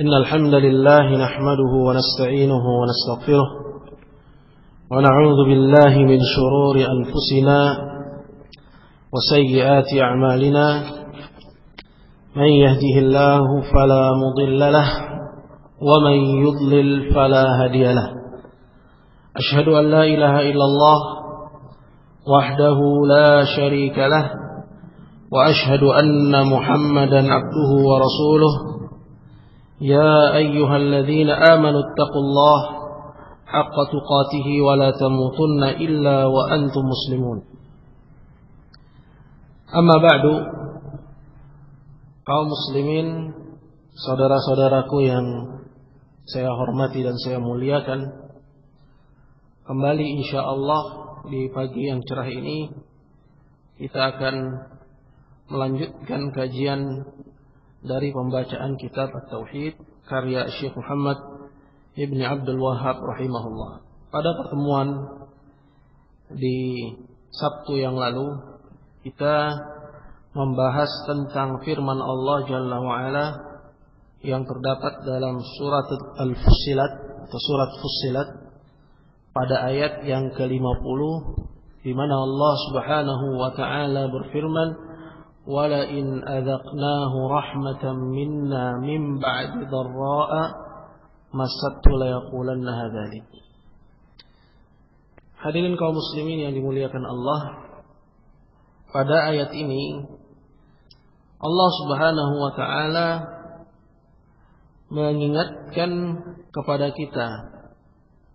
إن الحمد لله نحمده ونستعينه ونستغفره ونعوذ بالله من شرور أنفسنا وسيئات أعمالنا من يهده الله فلا مضل له ومن يضلل فلا هادي له أشهد أن لا إله إلا الله وحده لا شريك له وأشهد أن محمدا عبده ورسوله يا أيها الذين آمنوا اتقوا الله حق تقاته ولا تموتن إلا وأنتم مسلمون. Amma ba'du, kaum muslimin, saudara-saudaraku yang saya hormati dan saya muliakan, kembali insyaallah di pagi yang cerah ini kita akan melanjutkan kajian dari pembacaan kitab At-Tauhid karya Syekh Muhammad Ibn Abdul Wahhab rahimahullah. Pada pertemuan di Sabtu yang lalu kita membahas tentang firman Allah Jalla wa'ala yang terdapat dalam surat Al-Fussilat atau surat Fussilat pada ayat yang ke-50, di mana Allah Subhanahu wa taala berfirman, وَلَئِنْ أَذَقْنَاهُ رَحْمَةً مِنَّا مِنْ بَعْدِ ضَرَّاءَ مَسَّتْهُ لَيَقُولَنَّ هَذَا لِي. Hadirin kaum muslimin yang dimuliakan Allah, pada ayat ini Allah Subhanahu wa taala mengingatkan kepada kita,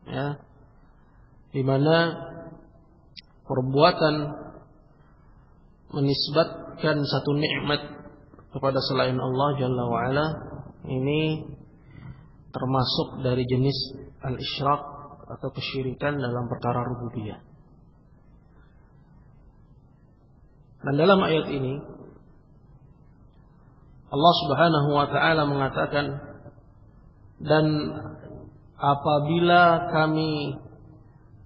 ya, di mana perbuatan menisbatkan satu nikmat kepada selain Allah Jalla wa'ala ini termasuk dari jenis al-isyrak atau kesyirikan dalam perkara rububiyah. Dan dalam ayat ini Allah Subhanahu wa taala mengatakan, dan apabila kami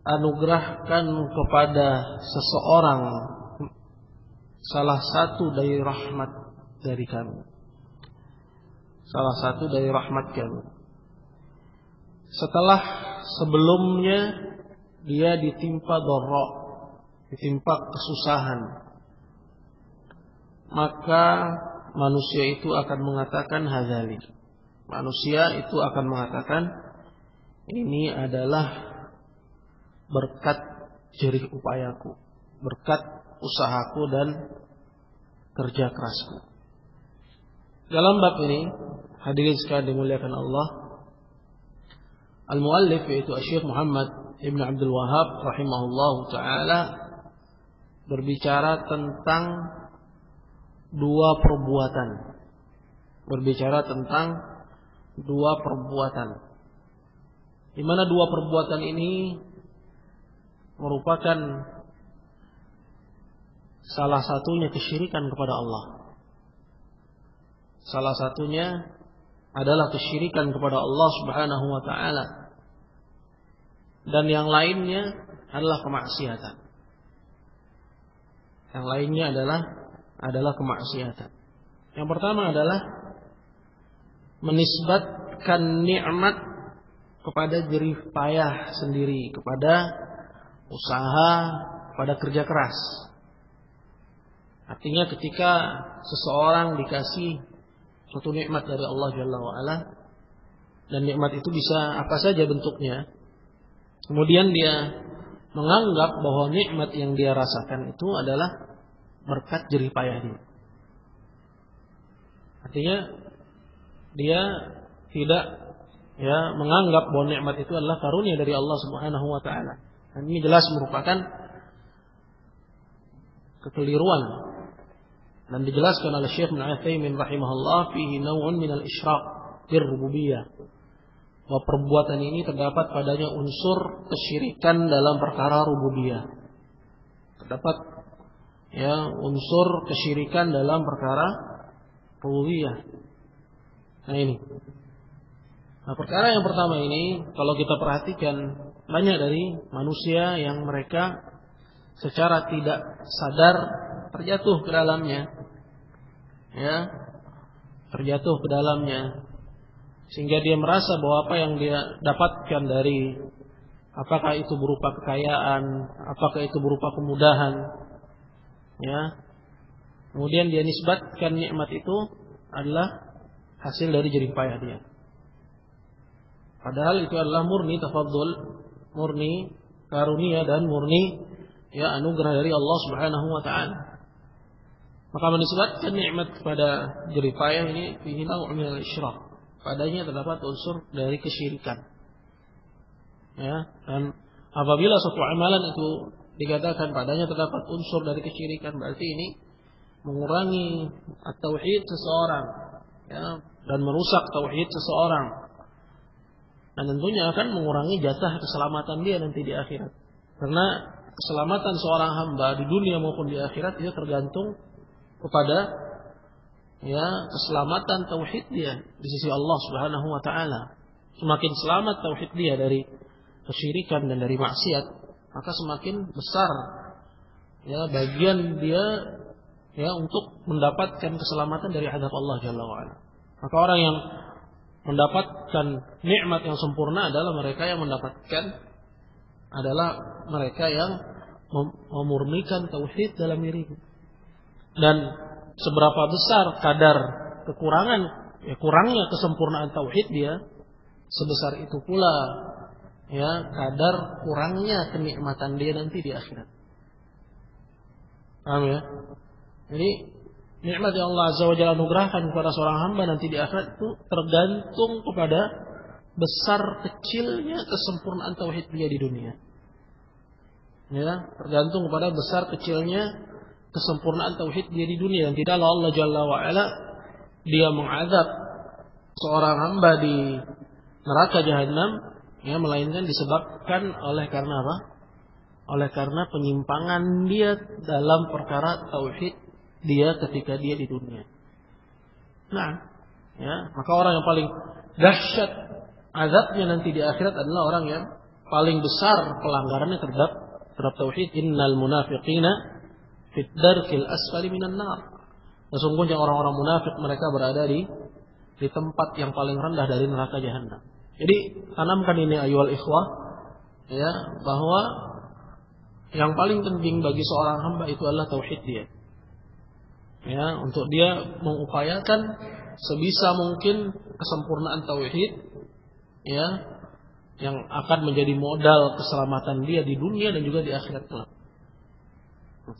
anugerahkan kepada seseorang salah satu dari rahmat dari kami, salah satu dari rahmat kami, setelah sebelumnya dia ditimpa dharra, ditimpa kesusahan, maka manusia itu akan mengatakan hadzali. Manusia itu akan mengatakan, ini adalah berkat jerih upayaku, berkat usahaku dan kerja kerasku. Dalam bab ini, hadirin sekalian dimuliakan Allah, al-muallif yaitu Syekh Muhammad Ibn Abdul Wahhab rahimahullahu taala berbicara tentang dua perbuatan. Berbicara tentang dua perbuatan, di mana dua perbuatan ini merupakan salah satunya kesyirikan kepada Allah. Salah satunya adalah kesyirikan kepada Allah Subhanahu wa taala. Dan yang lainnya adalah kemaksiatan. Yang lainnya adalah kemaksiatan. Yang pertama adalah menisbatkan nikmat kepada jerih payah sendiri, kepada usaha, kepada kerja keras. Artinya ketika seseorang dikasih suatu nikmat dari Allah Jalla wa'ala, dan nikmat itu bisa apa saja bentuknya, kemudian dia menganggap bahwa nikmat yang dia rasakan itu adalah berkat jerih payah dia. Artinya dia tidak menganggap bahwa nikmat itu adalah karunia dari Allah Subhanahu wa taala. Dan ini jelas merupakan kekeliruan. Dan dijelaskan oleh Syekh Ibnu Utsaimin rahimahullah, fihi naw'un minal isyraq bir-rububiyyah. Bahwa perbuatan ini terdapat padanya unsur kesyirikan dalam perkara rububiyah. Terdapat unsur kesyirikan dalam perkara rububiyah. Nah ini. Nah, perkara yang pertama ini kalau kita perhatikan, banyak dari manusia yang mereka secara tidak sadar terjatuh ke dalamnya, terjatuh ke dalamnya. sehingga dia merasa bahwa apa yang dia dapatkan dari, apakah itu berupa kekayaan, apakah itu berupa kemudahan, ya, kemudian dia nisbatkan nikmat itu adalah hasil dari jerih payah dia. Padahal itu adalah murni tafadhul, murni karunia dan murni ya anugerah dari Allah Subhanahu wa taala. Maka menisbatkan nikmat kepada jerih payah ini fihi naw' min al-isyrak. Padanya terdapat unsur dari kesyirikan. Ya, dan apabila suatu amalan itu dikatakan padanya terdapat unsur dari kesyirikan, berarti ini mengurangi tauhid seseorang, ya, dan merusak tauhid seseorang. Dan tentunya akan mengurangi jatah keselamatan dia nanti di akhirat. Karena keselamatan seorang hamba di dunia maupun di akhirat itu tergantung kepada ya keselamatan tauhid dia di sisi Allah Subhanahu wa taala. Semakin selamat tauhid dia dari kesyirikan dan dari maksiat, maka semakin besar ya bagian dia ya untuk mendapatkan keselamatan dari azab Allah Jalla wa ala. Maka orang yang mendapatkan nikmat yang sempurna adalah mereka yang memurnikan tauhid dalam dirinya. Dan seberapa besar kadar kurangnya kesempurnaan tauhid dia, sebesar itu pula ya kadar kurangnya kenikmatan dia nanti di akhirat. Paham ya? Jadi nikmat yang Allah Azza wa Jalla anugerahkan kepada seorang hamba nanti di akhirat itu tergantung kepada besar kecilnya kesempurnaan tauhid dia di dunia. Ya, tergantung kepada besar kecilnya kesempurnaan tauhid dia di dunia. Dan tidaklah Allah Jalla wa Ala dia mengazab seorang hamba di neraka jahanam ya, melainkan disebabkan oleh karena apa? Oleh karena penyimpangan dia dalam perkara tauhid dia ketika dia di dunia. Nah, ya, maka orang yang paling dahsyat azabnya nanti di akhirat adalah orang yang paling besar pelanggarannya terhadap tauhid. Innal munafiqina fit darkil asfali minan nar. Sesungguhnya orang-orang munafik mereka berada di tempat yang paling rendah dari neraka jahanam. Jadi tanamkan ini ayyuhal ikhwah ya, bahwa yang paling penting bagi seorang hamba itu adalah tauhid dia. Ya, untuk dia mengupayakan sebisa mungkin kesempurnaan tauhid ya, yang akan menjadi modal keselamatan dia di dunia dan juga di akhirat kelak.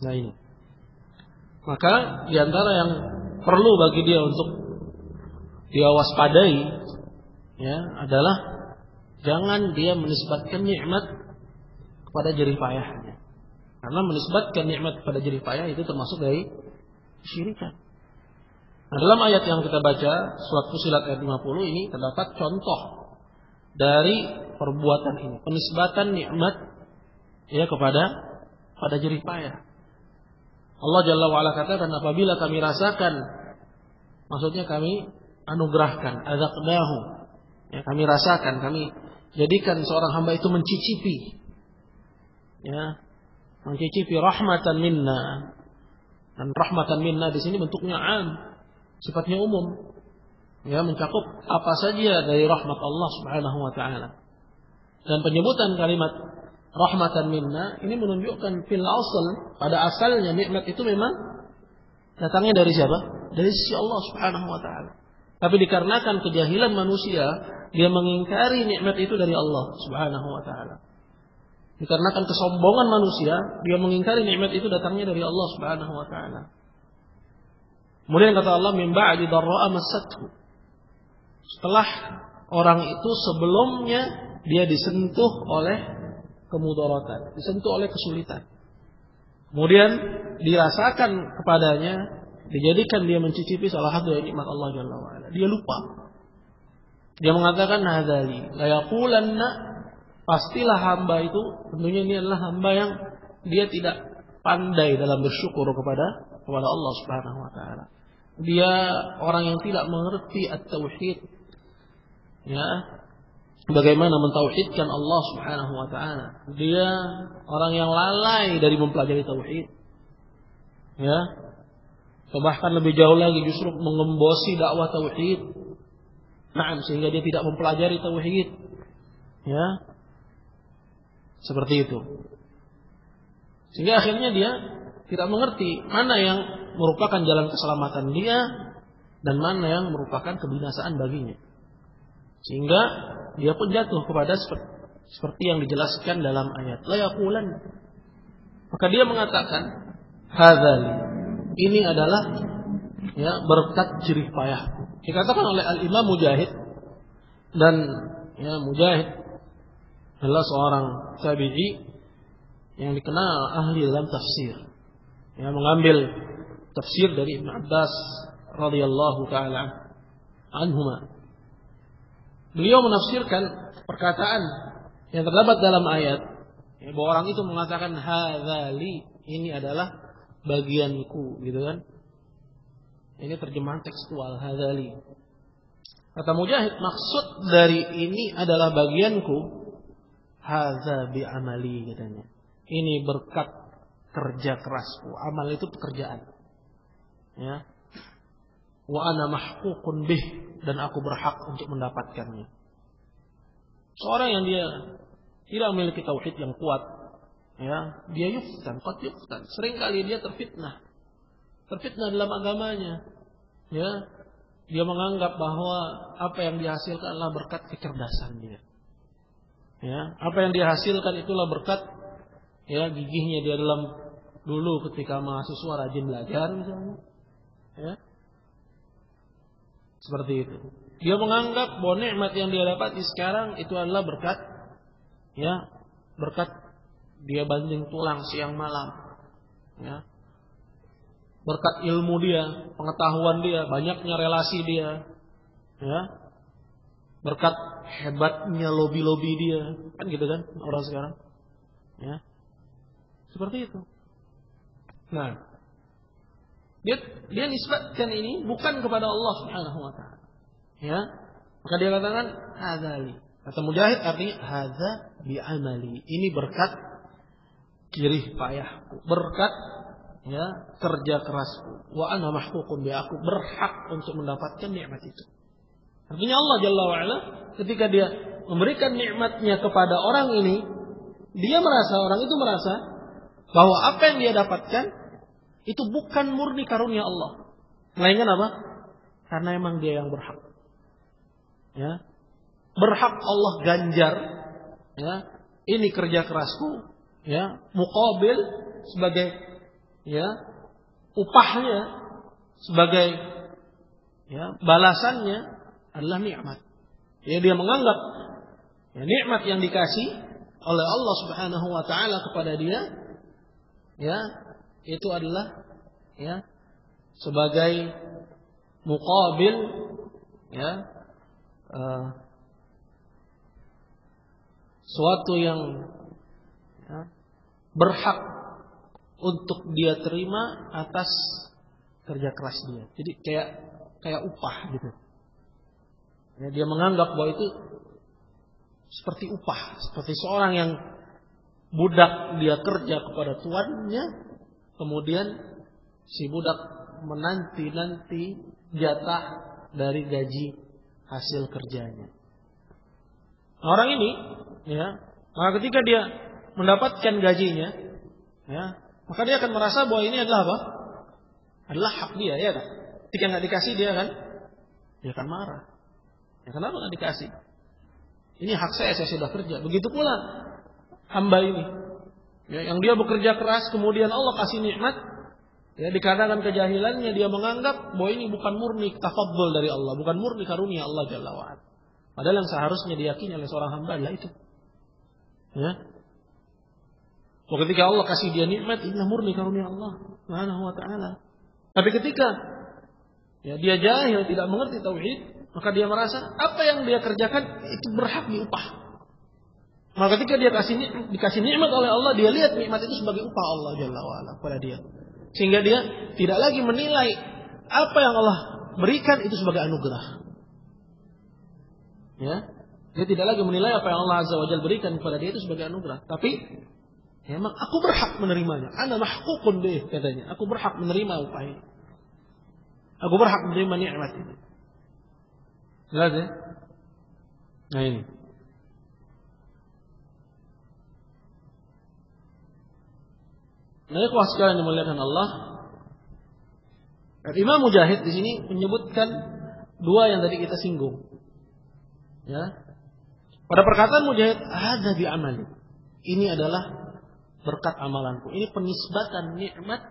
Nah ini. Maka di antara yang perlu bagi dia untuk dia waspadai ya adalah jangan dia menisbatkan nikmat kepada jerih payahnya. Karena menisbatkan nikmat kepada jerih payah itu termasuk dari kesyirikan. Nah, dalam ayat yang kita baca surat Fussilat ayat 50 ini terdapat contoh dari perbuatan ini, penisbatan nikmat ya pada jerih payah. Allah Jalla wa Ala katakan apabila kami rasakan, maksudnya kami anugerahkan, azaqnahu, ya, kami rasakan, kami jadikan seorang hamba itu mencicipi, ya, mencicipi rahmatan minna. Dan rahmatan minna di sini bentuknya am, sifatnya umum, ya, mencakup apa saja dari rahmat Allah Subhanahu wa taala. Dan penyebutan kalimat rahmatan minna ini menunjukkan fil asal, pada asalnya nikmat itu memang datangnya dari siapa? Dari sisi Allah Subhanahu wa taala. Tapi dikarenakan kejahilan manusia, dia mengingkari nikmat itu dari Allah Subhanahu wa taala. Dikarenakan kesombongan manusia, dia mengingkari nikmat itu datangnya dari Allah Subhanahu wa taala. Kemudian kata Allah, min ba'di dharra'a massathu. Setelah orang itu sebelumnya dia disentuh oleh kemudaratan, disentuh oleh kesulitan. Kemudian dirasakan kepadanya, dijadikan dia mencicipi salah satu dari nikmat Allah Jalla wa Ala. Dia lupa. Dia mengatakan hadzali la yaqulanna, pastilah hamba itu, tentunya ini adalah hamba yang dia tidak pandai dalam bersyukur kepada Allah Subhanahu wa taala. Dia orang yang tidak mengerti at-tauhid. Ya, bagaimana mentauhidkan Allah Subhanahu wa taala. Dia orang yang lalai dari mempelajari tauhid. Ya. Bahkan lebih jauh lagi justru mengembosi dakwah tauhid. Nah, sehingga dia tidak mempelajari tauhid. Ya. Seperti itu. Sehingga akhirnya dia tidak mengerti mana yang merupakan jalan keselamatan dia dan mana yang merupakan kebinasaan baginya. Sehingga dia pun jatuh kepada seperti yang dijelaskan dalam ayat la yaqulan. Maka dia mengatakan hadzali, ini adalah ya berkat jerih payahku. Dikatakan oleh Al-Imam Mujahid, dan ya Mujahid adalah seorang tabi'i yang dikenal ahli dalam tafsir. Yang mengambil tafsir dari Ibn Abbas radhiyallahu taala anhuma. Beliau menafsirkan perkataan yang terdapat dalam ayat, ya, bahwa orang itu mengatakan hadzali, ini adalah bagianku, gitu kan? Ini terjemahan tekstual hadzali. Kata Mujahid, maksud dari ini adalah bagianku, hadza bi amali, katanya. Ini berkat kerja kerasku. Amal itu pekerjaan. Ya. Wa ana mahququn bih, dan aku berhak untuk mendapatkannya. Seorang yang dia tidak memiliki tauhid yang kuat, ya, dia qad yuftan. Seringkali dia terfitnah dalam agamanya. Ya, dia menganggap bahwa apa yang dihasilkan adalah berkat kecerdasan dia. Ya, apa yang dihasilkan itulah berkat ya gigihnya dia dalam dulu ketika mahasiswa rajin belajar misalnya. Ya. Seperti itu. Dia menganggap bahwa nikmat yang dia dapati sekarang itu adalah berkat dia banting tulang siang malam. Ya. Berkat ilmu dia, pengetahuan dia, banyaknya relasi dia. Ya. Berkat hebatnya lobi-lobi dia. Kan gitu kan orang sekarang. Ya. Seperti itu. Nah, dia nisbatkan ini bukan kepada Allah Subhanahu wa taala. Ya. Maka dia katakan hadzali. Kata Mujahid artinya hadza bi amali. Ini berkat jerih payahku, berkat ya kerja kerasku. Wa ana mahququn bi, aku berhak untuk mendapatkan nikmat itu. Artinya Allah Jalla wa Ala ketika dia memberikan nikmatnya kepada orang ini, orang itu merasa bahwa apa yang dia dapatkan itu bukan murni karunia Allah, melainkan apa? Karena emang dia yang berhak. Ya. Berhak Allah ganjar, ya. Ini kerja kerasku, ya, muqabil sebagai ya upahnya, sebagai ya balasannya adalah nikmat. Ya, dia menganggap ya, nikmat yang dikasih oleh Allah Subhanahu wa taala kepada dia ya itu adalah ya sebagai muqabil ya suatu yang ya, berhak untuk dia terima atas kerja keras dia. Jadi kayak upah gitu. Ya, dia menganggap bahwa itu seperti upah, seperti seorang yang budak dia kerja kepada tuannya, kemudian si budak menanti jatah dari gaji hasil kerjanya. Orang ini, ya, maka ketika dia mendapatkan gajinya, ya, maka dia akan merasa bahwa ini adalah apa? Adalah hak dia, ya kan? Ketika nggak dikasih dia akan marah. Ya, kenapa nggak dikasih? Ini hak saya sudah kerja. Begitu pula hamba ini, ya, yang dia bekerja keras, kemudian Allah kasih nikmat, ya, dikarenakan kejahilannya dia menganggap bahwa ini bukan murni tafaddul dari Allah, bukan murni karunia Allah Jalla wa'ala. Padahal yang seharusnya diyakini oleh seorang hamba adalah itu. Ya. Bahwa ketika Allah kasih dia nikmat, inilah murni karunia Allah Subhanahu wa taala. Tapi ketika ya, dia jahil, tidak mengerti tauhid, maka dia merasa apa yang dia kerjakan itu berhak diupah. Maka ketika dia dikasih nikmat oleh Allah, dia lihat nikmat itu sebagai upah Allah Jalla wa'ala kepada dia. Sehingga dia tidak lagi menilai apa yang Allah berikan itu sebagai anugerah. Ya, dia tidak lagi menilai apa yang Allah Azza wa Jalla berikan kepada dia itu sebagai anugerah. Tapi ya, memang aku berhak menerimanya. Ana mahququn bih, katanya. Aku berhak menerima upah ini. Aku berhak menerima nikmat ini. Jelas ya? Nah ini. Nah, ikhwah sekalian dimuliakan Allah. Imam Mujahid di sini menyebutkan dua yang tadi kita singgung. Ya. Pada perkataan Mujahid, ada bi amali. Ini adalah berkat amalanku. Ini penisbatan nikmat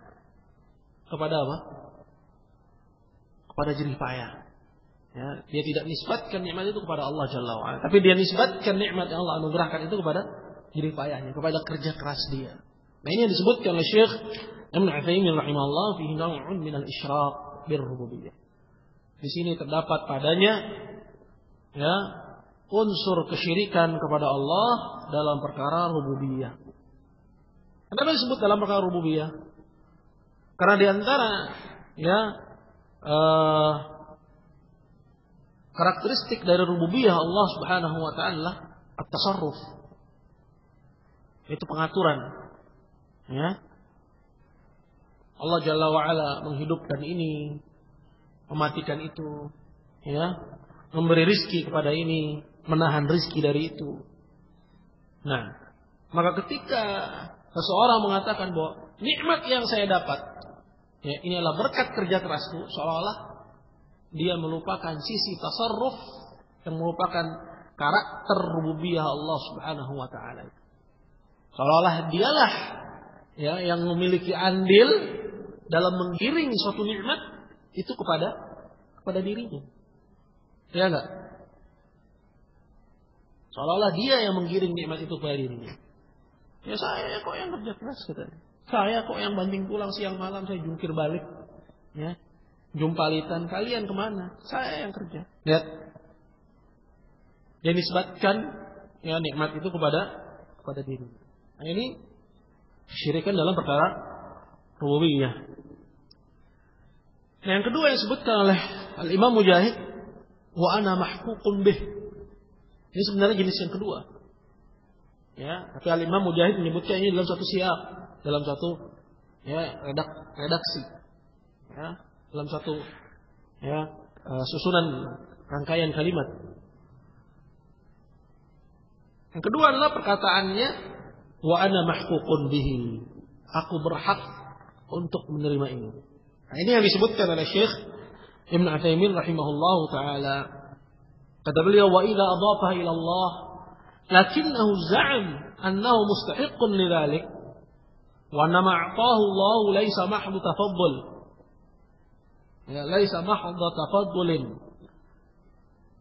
kepada apa? Kepada jerih payah. Ya, dia tidak nisbatkan nikmat itu kepada Allah Jalla wa'ala, tapi dia nisbatkan nikmat yang Allah anugerahkan itu kepada jerih payahnya, kepada kerja keras dia. Nah, ini yang disebutkan oleh Syekh Ibnu Utsaimin rahimahullah fi naw'un min al-isyraq bir-rububiyyah. Di sini terdapat padanya ya unsur kesyirikan kepada Allah dalam perkara rububiyah. Kenapa disebut dalam perkara rububiyah? Karena di antara ya karakteristik dari rububiyah Allah Subhanahu wa taala at-tasarruf. Itu pengaturan. Ya. Allah Jalla wa ala menghidupkan ini, mematikan itu, ya, memberi rizki kepada ini, menahan rizki dari itu. Nah, maka ketika seseorang mengatakan bahwa nikmat yang saya dapat, ya, ini adalah berkat kerja kerasku, seolah-olah dia melupakan sisi tasarruf yang merupakan karakter rububiyah Allah Subhanahu wa taala. Seolah-olah dialah ya yang memiliki andil dalam menggiring suatu nikmat itu kepada dirinya. Ya enggak? Seolah-olah dia yang menggiring nikmat itu kepada dirinya. Ya saya kok yang kerja keras katanya. Saya kok yang banting tulang siang malam, saya jungkir balik. Ya. Jumpalitan, kalian kemana? Saya yang kerja. Lihat. Dia nisbatkan ya nikmat itu kepada dirinya. Nah, ini kesyirikan dalam perkara rububiyah. Nah, yang kedua yang disebutkan oleh Al-Imam Mujahid, wa ana mahququn bih. Ini sebenarnya jenis yang kedua. Ya, tapi Al-Imam Mujahid menyebutkan ini dalam satu siyaq, dalam satu ya redaksi. Ya, dalam satu ya susunan rangkaian kalimat. Yang kedua adalah perkataannya wa ana mahququn bihi. Aku berhak untuk menerima ini. Nah, ini yang disebutkan oleh Syekh Ibnu Utsaimin rahimahullahu taala. Kata beliau wa idza adhafaha ila Allah lakinnahu za'am annahu mustahiqqun lidzalik wa nama a'tahu Allah laisa mahdhu tafaddul. Ya, laisa mahdhu tafaddulin.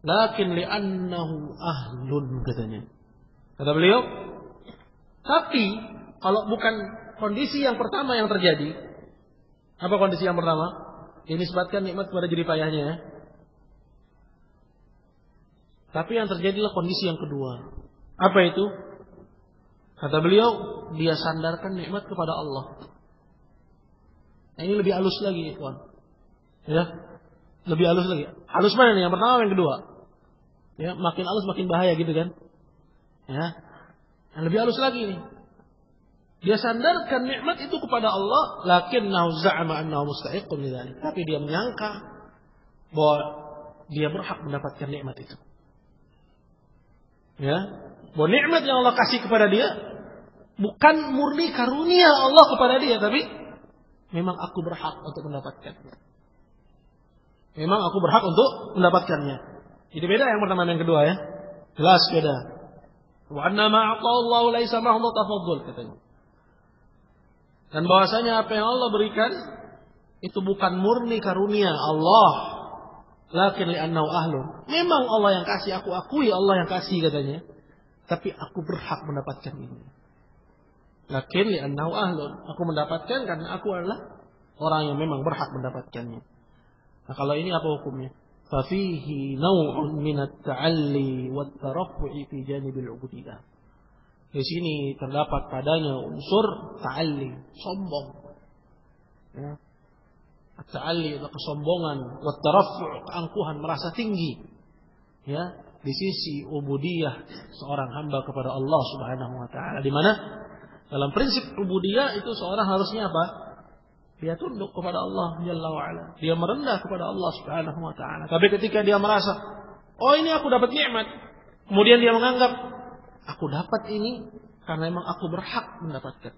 Lakin li'annahu ahlun katanya. Kata beliau, tapi kalau bukan kondisi yang pertama yang terjadi, apa kondisi yang pertama? Dinisbatkan nikmat kepada jerih payahnya. Ya. Tapi yang terjadilah kondisi yang kedua. Apa itu? Kata beliau, dia sandarkan nikmat kepada Allah. Nah, ini lebih halus lagi, kawan. Ya, lebih halus lagi. Halus mana nih? Yang pertama, yang kedua. Ya, makin halus makin bahaya gitu kan? Ya, yang lebih halus lagi nih. Dia sandarkan nikmat itu kepada Allah, lakinnahu za'ama annahu mustahiqqun lidzalik. Tapi dia menyangka bahwa dia berhak mendapatkan nikmat itu. Ya, bahwa nikmat yang Allah kasih kepada dia bukan murni karunia Allah kepada dia, tapi memang aku berhak untuk mendapatkannya. Memang aku berhak untuk mendapatkannya. Jadi beda yang pertama dan yang kedua ya. Jelas beda. Wa anna ma Allahu laisa mahdhu tafaddul katanya. Dan bahwasanya apa yang Allah berikan itu bukan murni karunia Allah, lakin li'annahu ahlun. Memang Allah yang kasih, aku akui Allah yang kasih katanya. Tapi aku berhak mendapatkan ini. Lakin li'annahu ahlun. Aku mendapatkan karena aku adalah orang yang memang berhak mendapatkannya. Nah, kalau ini apa hukumnya? Fafihi naw'un min at-ta'alli wat-taraffu'i fi janibil 'ubudiyah. Di sini terdapat padanya unsur ta'alli, sombong. Ya. At-ta'alli itu kesombongan, wat-taraffu' keangkuhan, merasa tinggi. Ya, di sisi ubudiyah seorang hamba kepada Allah Subhanahu wa taala. Di mana dalam prinsip ubudiyah itu seorang harusnya apa? Dia tunduk kepada Allah Jalla wa ala. Dia merendah kepada Allah Subhanahu wa taala. Tapi ketika dia merasa, oh ini aku dapat nikmat, Kemudian dia menganggap aku dapat ini karena memang aku berhak mendapatkan.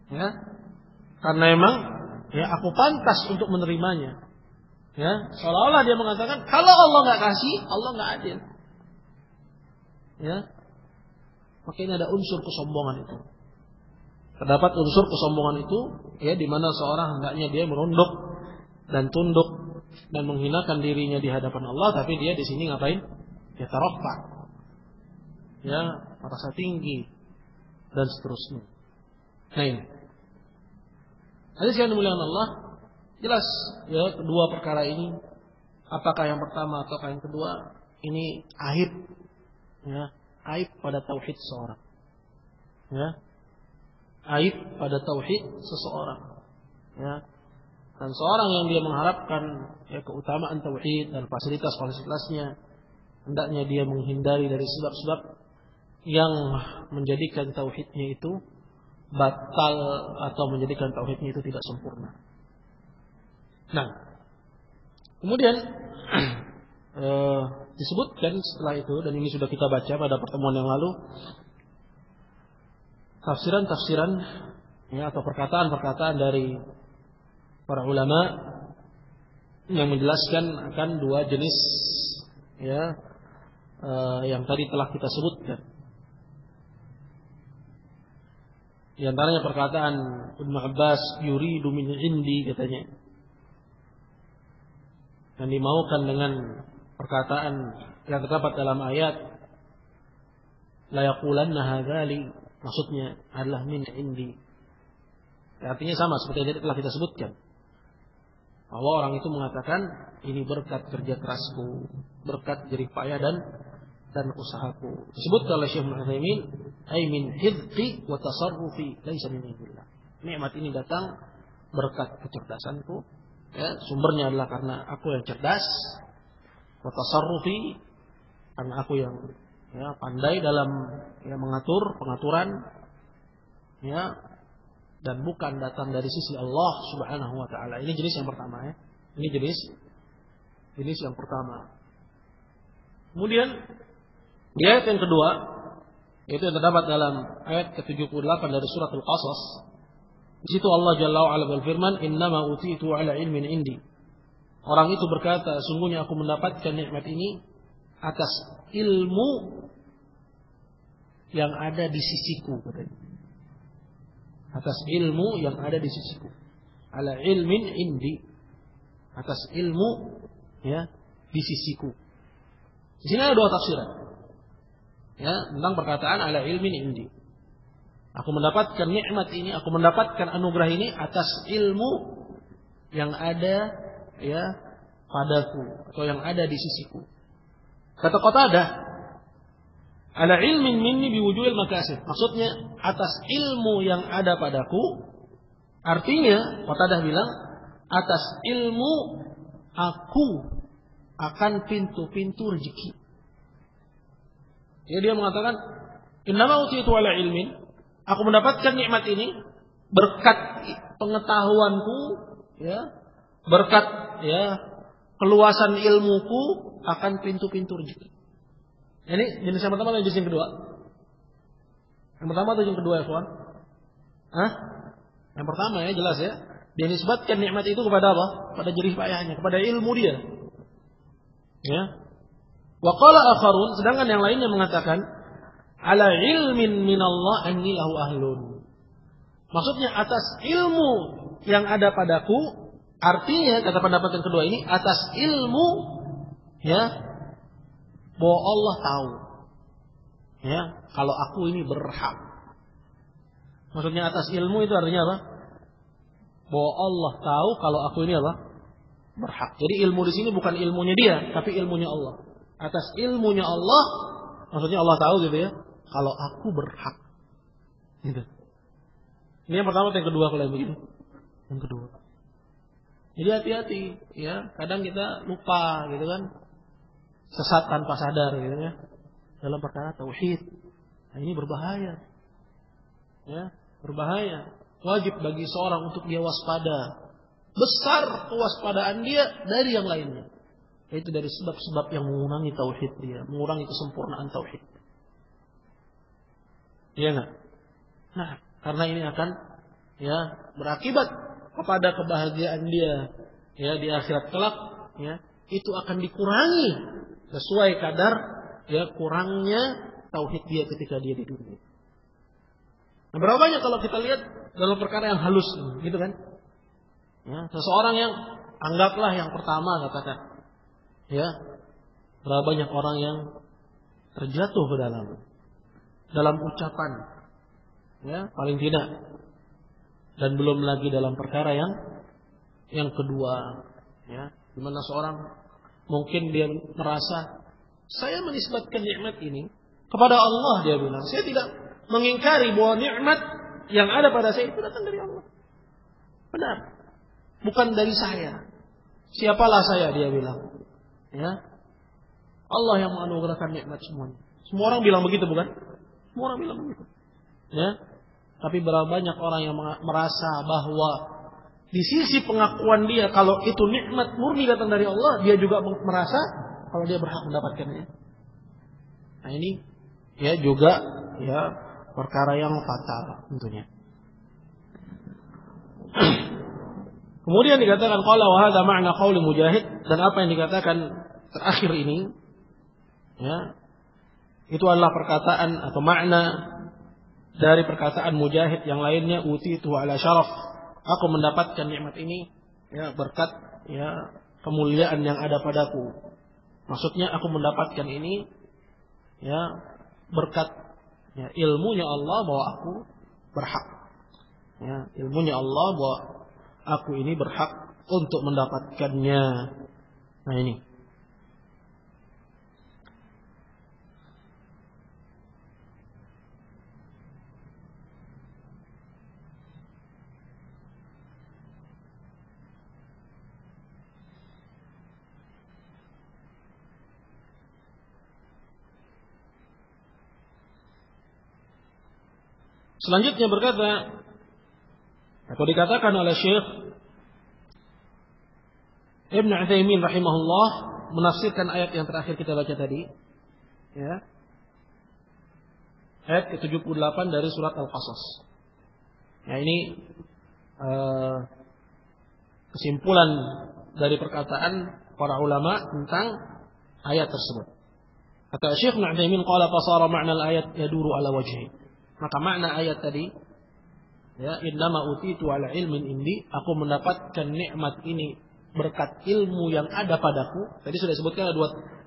Ya. Karena memang aku pantas untuk menerimanya. Ya, seolah-olah dia mengatakan kalau Allah enggak kasih, Allah enggak adil. Ya. Maka ini ada unsur kesombongan itu. Terdapat unsur kesombongan itu di mana seorang hendaknya dia merunduk dan tunduk dan menghinakan dirinya di hadapan Allah, tapi dia di sini ngapain? Ya taraffa. Ya, merasa tinggi dan seterusnya. Nah ini. Hadis yang dimuliakan Allah jelas kedua perkara ini, apakah yang pertama ataukah yang kedua, ini aib aib pada tauhid seseorang. Aib pada tauhid seseorang. Dan seorang yang dia mengharapkan keutamaan tauhid dan fasilitas-fasilitasnya, hendaknya dia menghindari dari sebab-sebab yang menjadikan tauhidnya itu batal atau menjadikan tauhidnya itu tidak sempurna. Nah, kemudian disebutkan setelah itu, dan ini sudah kita baca pada pertemuan yang lalu, tafsiran-tafsiran atau perkataan-perkataan dari para ulama yang menjelaskan akan dua jenis yang tadi telah kita sebutkan. Di antaranya perkataan Ibnu Abbas, yuridu min indi, katanya, dan dimaukan dengan perkataan yang terdapat dalam ayat la yaqulanna hadzali, maksudnya adalah min indi. Artinya sama seperti yang telah kita sebutkan, bahwa orang itu mengatakan ini berkat kerja kerasku, berkat jerih payah dan usahaku. Disebut oleh Syekh Ibnu Utsaimin, ai min hidqi wa tasarrufi laisa min indillah. Nikmat ini datang berkat kecerdasanku, sumbernya adalah karena aku yang cerdas, wa tasarrufi, karena aku yang pandai dalam mengatur pengaturan, dan bukan datang dari sisi Allah Subhanahu wa taala. Ini jenis yang pertama Ini jenis yang pertama. Kemudian di ayat yang kedua, yaitu yang terdapat dalam ayat ke-78 dari surat Al-Qasas, di situ Allah Jalla wa Ala berfirman, "Innama utitu 'ala ilmin indi." Orang itu berkata, sungguhnya aku mendapatkan nikmat ini atas ilmu yang ada di sisiku, katanya. Atas ilmu yang ada di sisiku. Ala ilmin indi. Atas ilmu di sisiku. Di sini ada dua tafsiran. Tentang perkataan ala ilmin indi. Aku mendapatkan nikmat ini, aku mendapatkan anugerah ini atas ilmu yang ada padaku atau yang ada di sisiku. Kata Qatadah, ala ilmin minni biwujuhil makasib. Maksudnya atas ilmu yang ada padaku. Artinya Qatadah bilang atas ilmu aku akan pintu-pintu rezeki. Dia mengatakan, innama utitu ala ilmin, aku mendapatkan nikmat ini berkat pengetahuanku, berkat keluasan ilmuku akan pintu-pintu rezeki. Ini jenis yang pertama atau jenis yang kedua? Yang pertama atau yang kedua, ya kawan? Yang pertama jelas Dia nisbatkan nikmat itu kepada apa? Pada jerih payahnya, kepada ilmu dia. Wa qala akharun, sedangkan yang lainnya mengatakan ala ilmin minallah anni lahu ahlun. Maksudnya atas ilmu yang ada padaku, artinya kata pendapat yang kedua ini atas ilmu bahwa Allah tahu kalau aku ini berhak. Maksudnya atas ilmu itu artinya apa? Bahwa Allah tahu kalau aku ini apa? Berhak. Jadi ilmu di sini bukan ilmunya dia, tapi ilmunya Allah. Atas ilmunya Allah, maksudnya Allah tahu kalau aku berhak. Gitu. Ini yang pertama, yang kedua kalau yang begini. Yang kedua. Jadi hati-hati, kadang kita lupa sesat tanpa sadar dalam perkara tauhid. Nah, ini berbahaya. Berbahaya. Wajib bagi seorang untuk dia waspada. Besar kewaspadaan dia dari yang lainnya. Itu dari sebab-sebab yang mengurangi tauhid dia, mengurangi kesempurnaan tauhid. Iya enggak? Nah, karena ini akan ya berakibat kepada kebahagiaan dia ya di akhirat kelak, ya. Itu akan dikurangi sesuai kadar ya kurangnya tauhid dia ketika dia di dunia. Nah, berapa banyak kalau kita lihat dalam perkara yang halus gitu kan? Ya, seseorang yang anggaplah yang pertama katakan, ya, berapa banyak orang yang terjatuh ke dalam ucapan, ya, paling tidak, dan belum lagi dalam perkara yang kedua, ya, di mana seorang mungkin dia merasa saya menisbatkan nikmat ini kepada Allah, dia bilang saya tidak mengingkari bahwa nikmat yang ada pada saya itu datang dari Allah, benar, bukan dari saya. Siapalah saya, dia bilang, ya, Allah yang menganugerahkan nikmat semuanya. Semua orang bilang begitu, bukan? Semua orang bilang begitu, ya. Tapi berapa banyak orang yang merasa bahwa di sisi pengakuan dia kalau itu nikmat murni datang dari Allah, dia juga merasa kalau dia berhak mendapatkannya. Nah ini ya juga ya perkara yang fatal tentunya. Kemudian dikatakan qala wa hadza ma'na qauli Mujahid, dan apa yang dikatakan terakhir ini ya itu adalah perkataan atau makna dari perkataan Mujahid yang lainnya, utitu ala syaraf, aku mendapatkan nikmat ini ya berkat ya kemuliaan yang ada padaku. Maksudnya aku mendapatkan ini ya berkat ya ilmunya Allah bahwa aku berhak. Ya, ilmunya Allah bahwa aku ini berhak untuk mendapatkannya. Nah ini. Selanjutnya berkata, atau dikatakan oleh Syekh Ibn Utsaimin rahimahullah menafsirkan ayat yang terakhir kita baca tadi, ya, ayat ke-78 dari surat Al-Qasas. Ya, ini kesimpulan dari perkataan para ulama tentang ayat tersebut. Kata Syekh Ibn Utsaimin, qala fasara ma'na al-ayat yaduru ala wajhi. Maka makna ayat tadi, ya, innama utitu ala ilmin indi, aku mendapatkan nikmat ini berkat ilmu yang ada padaku. Tadi sudah disebutkan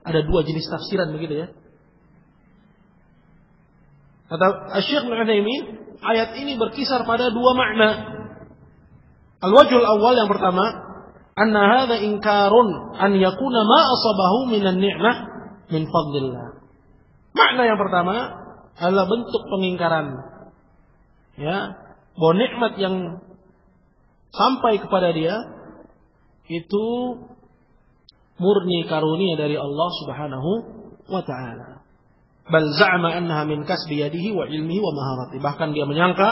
ada dua jenis tafsiran begitu ya. Kata Syekh Ibnu Utsaimin, ayat ini berkisar pada dua makna. Al-wajhul awal yang pertama, anna hadza inkarun an yakuna ma asabahu minan ni'mah min fadlillah. Makna yang pertama adalah bentuk pengingkaran, ya, bahwa nikmat yang sampai kepada dia itu murni karunia dari Allah Subhanahu wa taala. Bal za'ama annaha min kasbi yadihi wa ilmihi wa maharati. Bahkan dia menyangka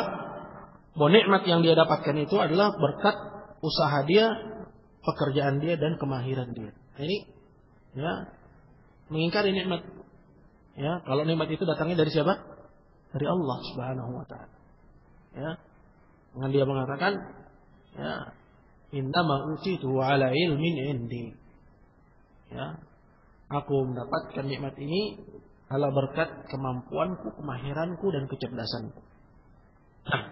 bahwa nikmat yang dia dapatkan itu adalah berkat usaha dia, pekerjaan dia dan kemahiran dia. Ini ya mengingkari nikmat. Ya, kalau nikmat itu datangnya dari siapa? Dari Allah Subhanahu wa taala. Ya. Dengan dia mengatakan, ya, innama utitu ala ilmin indi. Ya. Aku mendapatkan nikmat ini adalah berkat kemampuanku, kemahiranku dan kecerdasanku. Nah,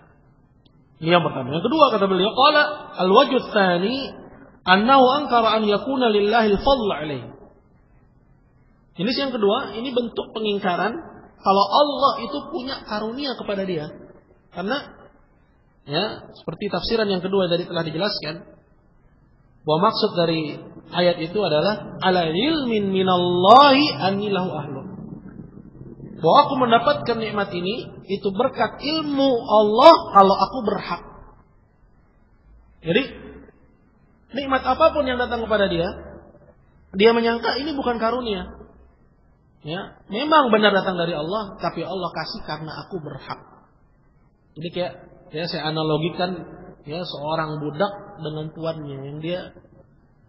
ini yang pertama. Yang kedua kata beliau, qala al-wajh tsani annahu ankara an yakuna lillahi al-fadl alaihi. Jenis yang kedua, ini bentuk pengingkaran kalau Allah itu punya karunia kepada dia. Karena ya, seperti tafsiran yang kedua tadi telah dijelaskan, bahwa maksud dari ayat itu adalah ala ilmin minallahi annilahu ahlun. Bahwa aku mendapatkan nikmat ini itu berkat ilmu Allah kalau aku berhak. Jadi nikmat apapun yang datang kepada dia, dia menyangka ini bukan karunia. Ya, memang benar datang dari Allah, tapi Allah kasih karena aku berhak. Jadi kayak ya saya analogikan ya seorang budak dengan tuannya yang dia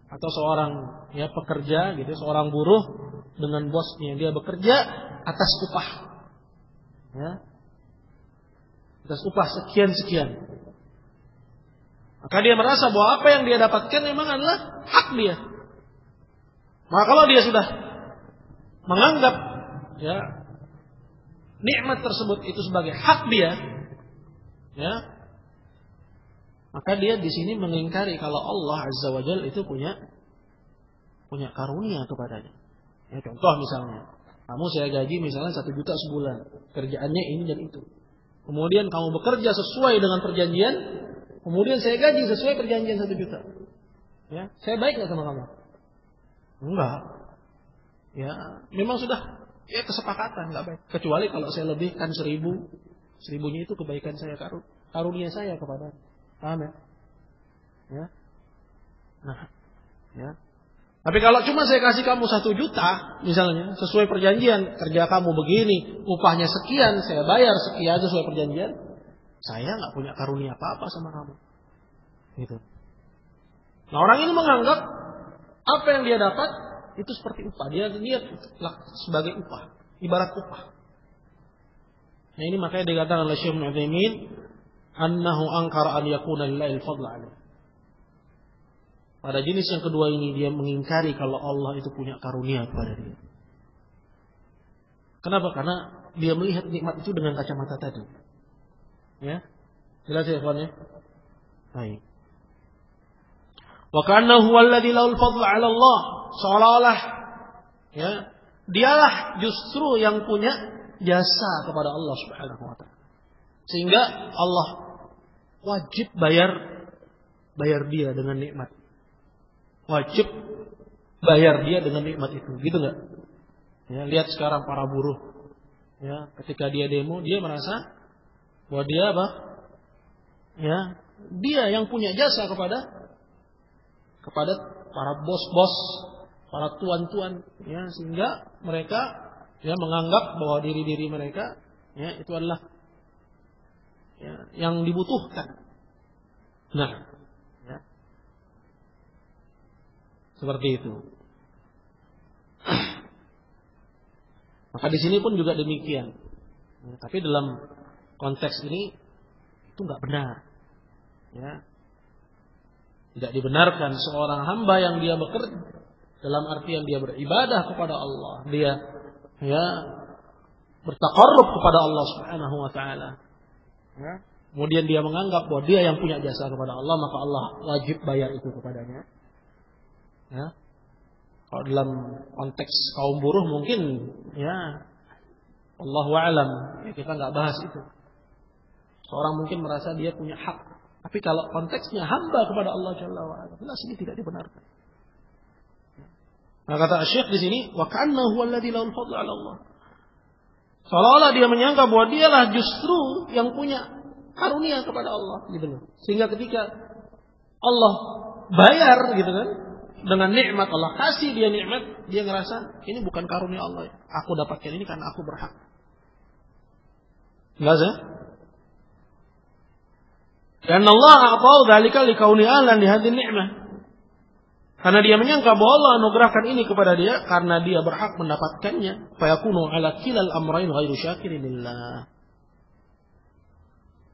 atau seorang pekerja gitu, seorang buruh dengan bosnya, dia bekerja atas upah. Ya. Atas upah sekian-sekian. Maka dia merasa bahwa apa yang dia dapatkan memang adalah hak dia. Maka kalau dia sudah menganggap nikmat tersebut itu sebagai hak dia, maka dia di sini mengingkari kalau Allah Azza wa Jalla itu punya karunia kepadanya. Ya, contoh misalnya, kamu saya gaji misalnya 1 juta sebulan, kerjaannya ini dan itu. Kemudian kamu bekerja sesuai dengan perjanjian, kemudian saya gaji sesuai perjanjian 1 juta. Ya, saya baik nggak sama kamu? Enggak. Ya, memang sudah kesepakatan nggak baik. Kecuali kalau saya lebihkan 1.000, 1.000-nya itu kebaikan saya, karunia saya kepada. Paham ya? Ya. Nah, ya. Tapi kalau cuma saya kasih kamu 1 juta, misalnya, sesuai perjanjian, kerja kamu begini, upahnya sekian, saya bayar sekian sesuai perjanjian, saya nggak punya karunia apa-apa sama kamu. Gitu. Nah, orang ini menganggap apa yang dia dapat itu seperti upah. Dia sebagai upah, ibarat upah. Nah, ini makanya dikatakan oleh Syekh Ibnu Utsaimin, annahu angkara an yakuna lillahi al-fadl alaih. Pada jenis yang kedua ini dia mengingkari kalau Allah itu punya karunia kepada dia. Kenapa? Karena dia melihat nikmat itu dengan kacamata tadi. Ya. Jelas ya, kawan ya? Baik. Wa kana huwa alladhi lahu al-fadl 'ala Allah. Seolah-olah dialah justru yang punya jasa kepada Allah Subhanahu wa taala. Sehingga Allah wajib bayar dia dengan nikmat. Wajib bayar dia dengan nikmat itu, gitu nggak? Ya, lihat sekarang para buruh, ketika dia demo, dia merasa bahwa dia apa? Ya, dia yang punya jasa kepada para bos-bos, para tuan-tuan, sehingga mereka menganggap bahwa diri-diri mereka itu adalah yang dibutuhkan. Nah, seperti itu. Maka di sini pun juga demikian. Tapi dalam konteks ini itu nggak benar. Ya. Tidak dibenarkan seorang hamba yang dia bekerja dalam artian dia beribadah kepada Allah, dia bertaqarrub kepada Allah Subhanahu wa taala. Ya. Kemudian dia menganggap bahwa dia yang punya jasa kepada Allah, maka Allah wajib bayar itu kepadanya. Ya. Kalau dalam konteks kaum buruh mungkin Allahu a'lam, kita nggak bahas itu. Seorang mungkin merasa dia punya hak, tapi kalau konteksnya hamba kepada Allah Jalla wa Ala, jelas ini tidak dibenarkan. Nah, kata Syekh di sini, wa ka'annahu alladzi lahu al-fadlu 'ala Allah. Seolah-olah dia menyangka bahwa dialah justru yang punya karunia kepada Allah, gitu loh. Sehingga ketika Allah bayar, gitu kan, dengan nikmat Allah kasih dia nikmat, dia ngerasa ini bukan karunia Allah. Aku dapatkan ini karena aku berhak. Enggak sih? Dan Allah a'tahu dzalika likauni ahlan li hadhihi ni'mah. Karena dia menyangka bahwa Allah anugerahkan ini kepada dia karena dia berhak mendapatkannya. Fa yakunu ala kilal amrayn ghairu syakirin lillah.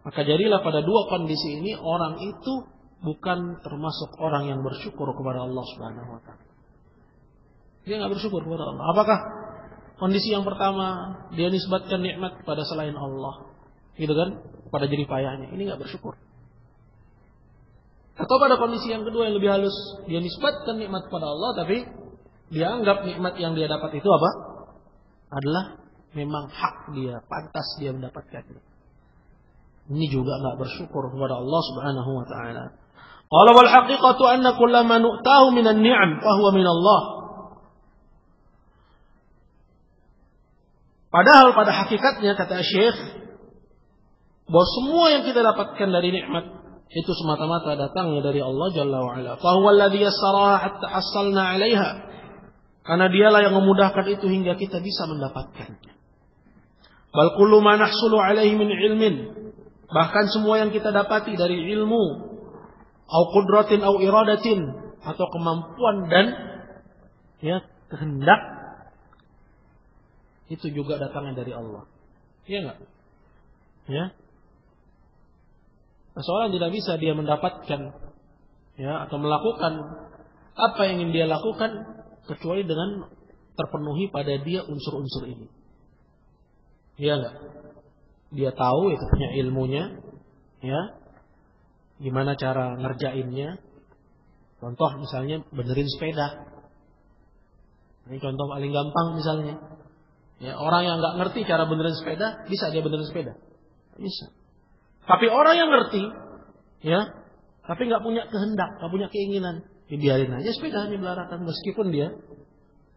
Maka jadilah pada dua kondisi ini orang itu bukan termasuk orang yang bersyukur kepada Allah Subhanahu wa taala. Dia enggak bersyukur kepada Allah. Apakah kondisi yang pertama dia nisbatkan nikmat kepada selain Allah, gitu kan? Pada jerih payahnya. Ini enggak bersyukur. Atau pada kondisi yang kedua yang lebih halus, dia nisbatkan nikmat kepada Allah tapi dia anggap nikmat yang dia dapat itu apa? Adalah memang hak dia, pantas dia mendapatkannya. Ini juga enggak bersyukur kepada Allah Subhanahu wa taala. Qala wal haqiqatu anna kullama nu'tahu minan ni'am fa huwa min Allah. Padahal pada hakikatnya kata Syekh bahwa semua yang kita dapatkan dari nikmat itu semata-mata datangnya dari Allah Jalla wa Ala. Fa huwa alladhi yassaraha hatta hassalna 'alaiha. Karena dialah yang memudahkan itu hingga kita bisa mendapatkannya. Bal kullu ma nahsulu 'alaihi min ilmin. Bahkan semua yang kita dapati dari ilmu, au qudratin au iradatin, atau kemampuan dan kehendak itu juga datangnya dari Allah. Iya enggak? Ya. Seseorang tidak bisa dia mendapatkan atau melakukan apa yang ingin dia lakukan kecuali dengan terpenuhi pada dia unsur-unsur ini. Iya enggak? Dia tahu itu punya ilmunya, gimana cara ngerjainnya. Contoh misalnya benerin sepeda. Ini contoh paling gampang misalnya. Orang yang nggak ngerti cara benerin sepeda, bisa dia benerin sepeda? Bisa. Tapi orang yang ngerti, tapi nggak punya kehendak, nggak punya keinginan, dibiarin aja sepedanya belarakan meskipun dia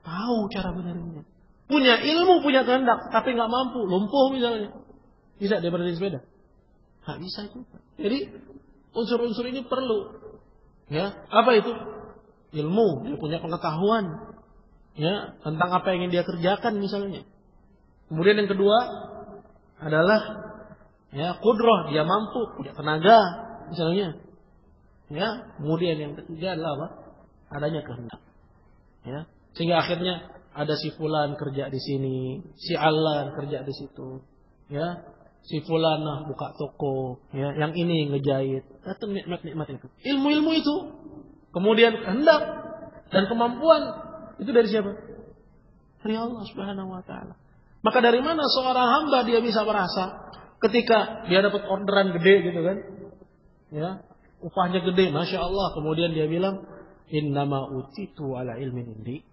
tahu cara benerinnya. Punya ilmu, punya kehendak, tapi nggak mampu, lumpuh misalnya, bisa dia benerin sepeda? Nggak bisa juga. Jadi unsur-unsur ini perlu, apa itu? Ilmu, dia punya pengetahuan, tentang apa yang ingin dia kerjakan misalnya. Kemudian yang kedua adalah qudrah, dia mampu, punya tenaga misalnya. Kemudian yang ketiga adalah apa? Adanya kehendak. Sehingga akhirnya ada si fulan kerja di sini, si alan kerja di situ, si fulanah buka toko, yang ini ngejahit. Datang nikmat-nikmat itu. Ilmu-ilmu itu, kemudian kehendak dan kemampuan itu dari siapa? Dari Allah Subhanahu wa taala. Maka dari mana seorang hamba dia bisa merasa ketika dia dapat orderan gede gitu kan? Upahnya gede, Masya Allah. Kemudian dia bilang, innama utitu ala ilmin indi.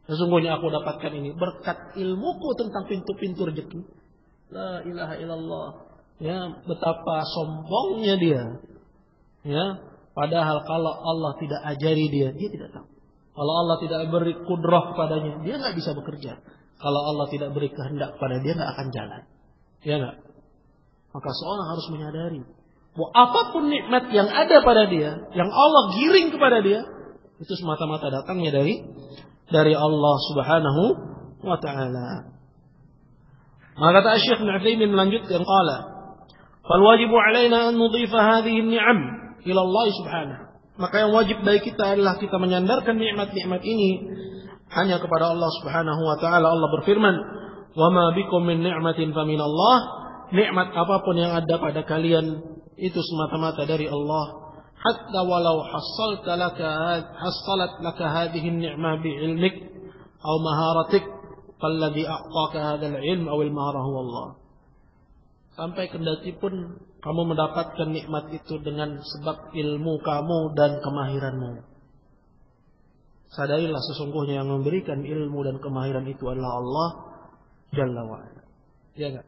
Sesungguhnya aku dapatkan ini berkat ilmuku tentang pintu-pintu rezeki. La ilaha illallah. Betapa sombongnya dia. Padahal kalau Allah tidak ajari dia tidak tahu. Kalau Allah tidak beri kudrah padanya, dia nggak bisa bekerja. Kalau Allah tidak beri kehendak pada dia, nggak akan jalan. Ya nggak? Maka seorang harus menyadari bahwa apapun nikmat yang ada pada dia, yang Allah giring kepada dia, itu semata-mata datangnya dari Allah Subhanahu wa taala. Maka kata Syekh Ibnu Utsaimin melanjutkan qala, "Fal wajibu 'alaina an nudhifa hadhihi an-ni'am ila Allah Subhanahu." Maka yang wajib bagi kita adalah kita menyandarkan nikmat-nikmat ini hanya kepada Allah Subhanahu wa taala. Allah berfirman, "Wa ma bikum min ni'matin fa min Allah." Nikmat apapun yang ada pada kalian itu semata-mata dari Allah. Hatta walau hassalat laka hadhihi an-ni'ma bi 'ilmik aw maharatik falladhi a'taka hadzal 'ilm aw al-mahara huwa Allah. Sampai kendati pun kamu mendapatkan nikmat itu dengan sebab ilmu kamu dan kemahiranmu. Sadarilah sesungguhnya yang memberikan ilmu dan kemahiran itu adalah Allah Jalla wa'ala. Ya enggak?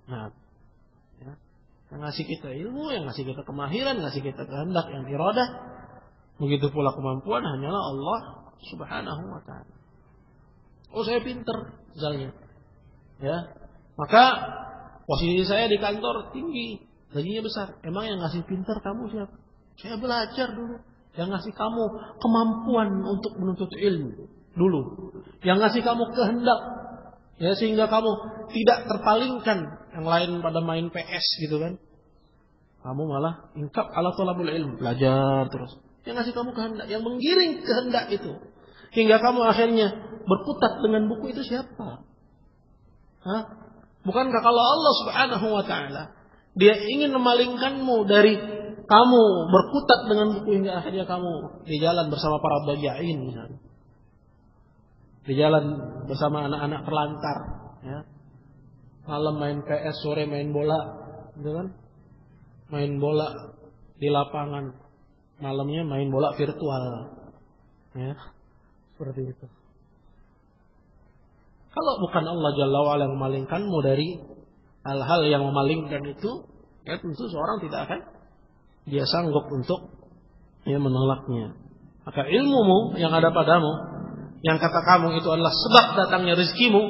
Nah, yang ngasih kita ilmu, yang ngasih kita kemahiran, ngasih kita kehendak, yang iradah, begitu pula kemampuan hanyalah Allah Subhanahu wa ta'ala. Oh, saya pinter misalnya. Maka posisi saya di kantor tinggi, gajinya besar. Emang yang ngasih pinter kamu siapa? Saya belajar dulu. Yang ngasih kamu kemampuan untuk menuntut ilmu dulu. Yang ngasih kamu kehendak, sehingga kamu tidak terpalingkan. Yang lain pada main PS gitu kan. Kamu malah ingkap ala thalabul ilm, belajar terus. Yang ngasih kamu kehendak, yang menggiring kehendak itu, hingga kamu akhirnya berkutat dengan buku itu siapa? Bukankah kalau Allah Subhanahu wa ta'ala Dia ingin memalingkanmu dari kamu berkutat dengan buku hingga akhirnya kamu di jalan bersama para bajain misalnya. Di jalan bersama anak-anak terlantar, malam main PS, sore main bola, gitu kan? Main bola di lapangan, malamnya main bola virtual, seperti itu. Kalau bukan Allah Jalla wa'ala yang memalingkanmu dari hal-hal yang memalingkan itu, tentu seorang tidak akan dia sanggup untuk menolaknya. Maka ilmumu yang ada padamu, yang kata kamu itu adalah sebab datangnya rezekimu,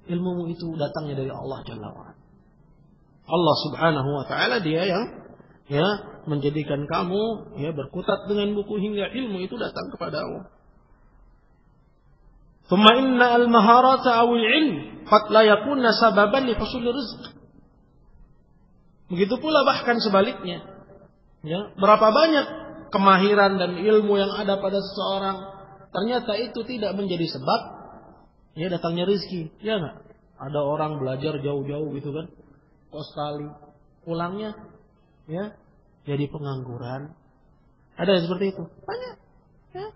ilmumu itu datangnya dari Allah Jalla wa'ala. Allah Subhanahu wa ta'ala dia yang menjadikan kamu berkutat dengan buku hingga ilmu itu datang kepadamu. Thumma inna al-maharata awil ilm qad la yakuna sababan li husul rizq. Begitu pula bahkan sebaliknya. Berapa banyak kemahiran dan ilmu yang ada pada seseorang, ternyata itu tidak menjadi sebab ya datangnya rezeki, ya nggak? Ada orang belajar jauh-jauh gitu kan, ke Australia, pulangnya ya jadi pengangguran. Ada yang seperti itu, banyak. Ya.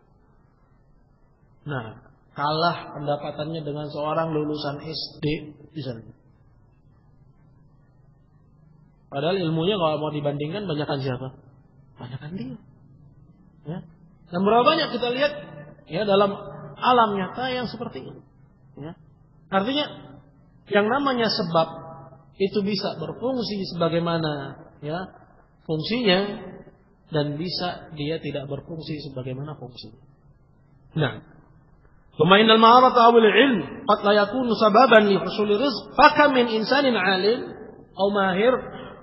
Nah, kalah pendapatannya dengan seorang lulusan SD misalnya. Padahal ilmunya kalau mau dibandingkan banyakkan siapa? Banyakkan dia. Ya. Dan berapa banyak kita lihat ya dalam alam nyata yang seperti ini. Ya. Artinya yang namanya sebab itu bisa berfungsi sebagaimana ya fungsinya dan bisa dia tidak berfungsi sebagaimana fungsinya. Nah, Thumma innal maharata awil ilm qad la yakunu sababan li husuli rizq. Fakam min insanin alim atau mahir.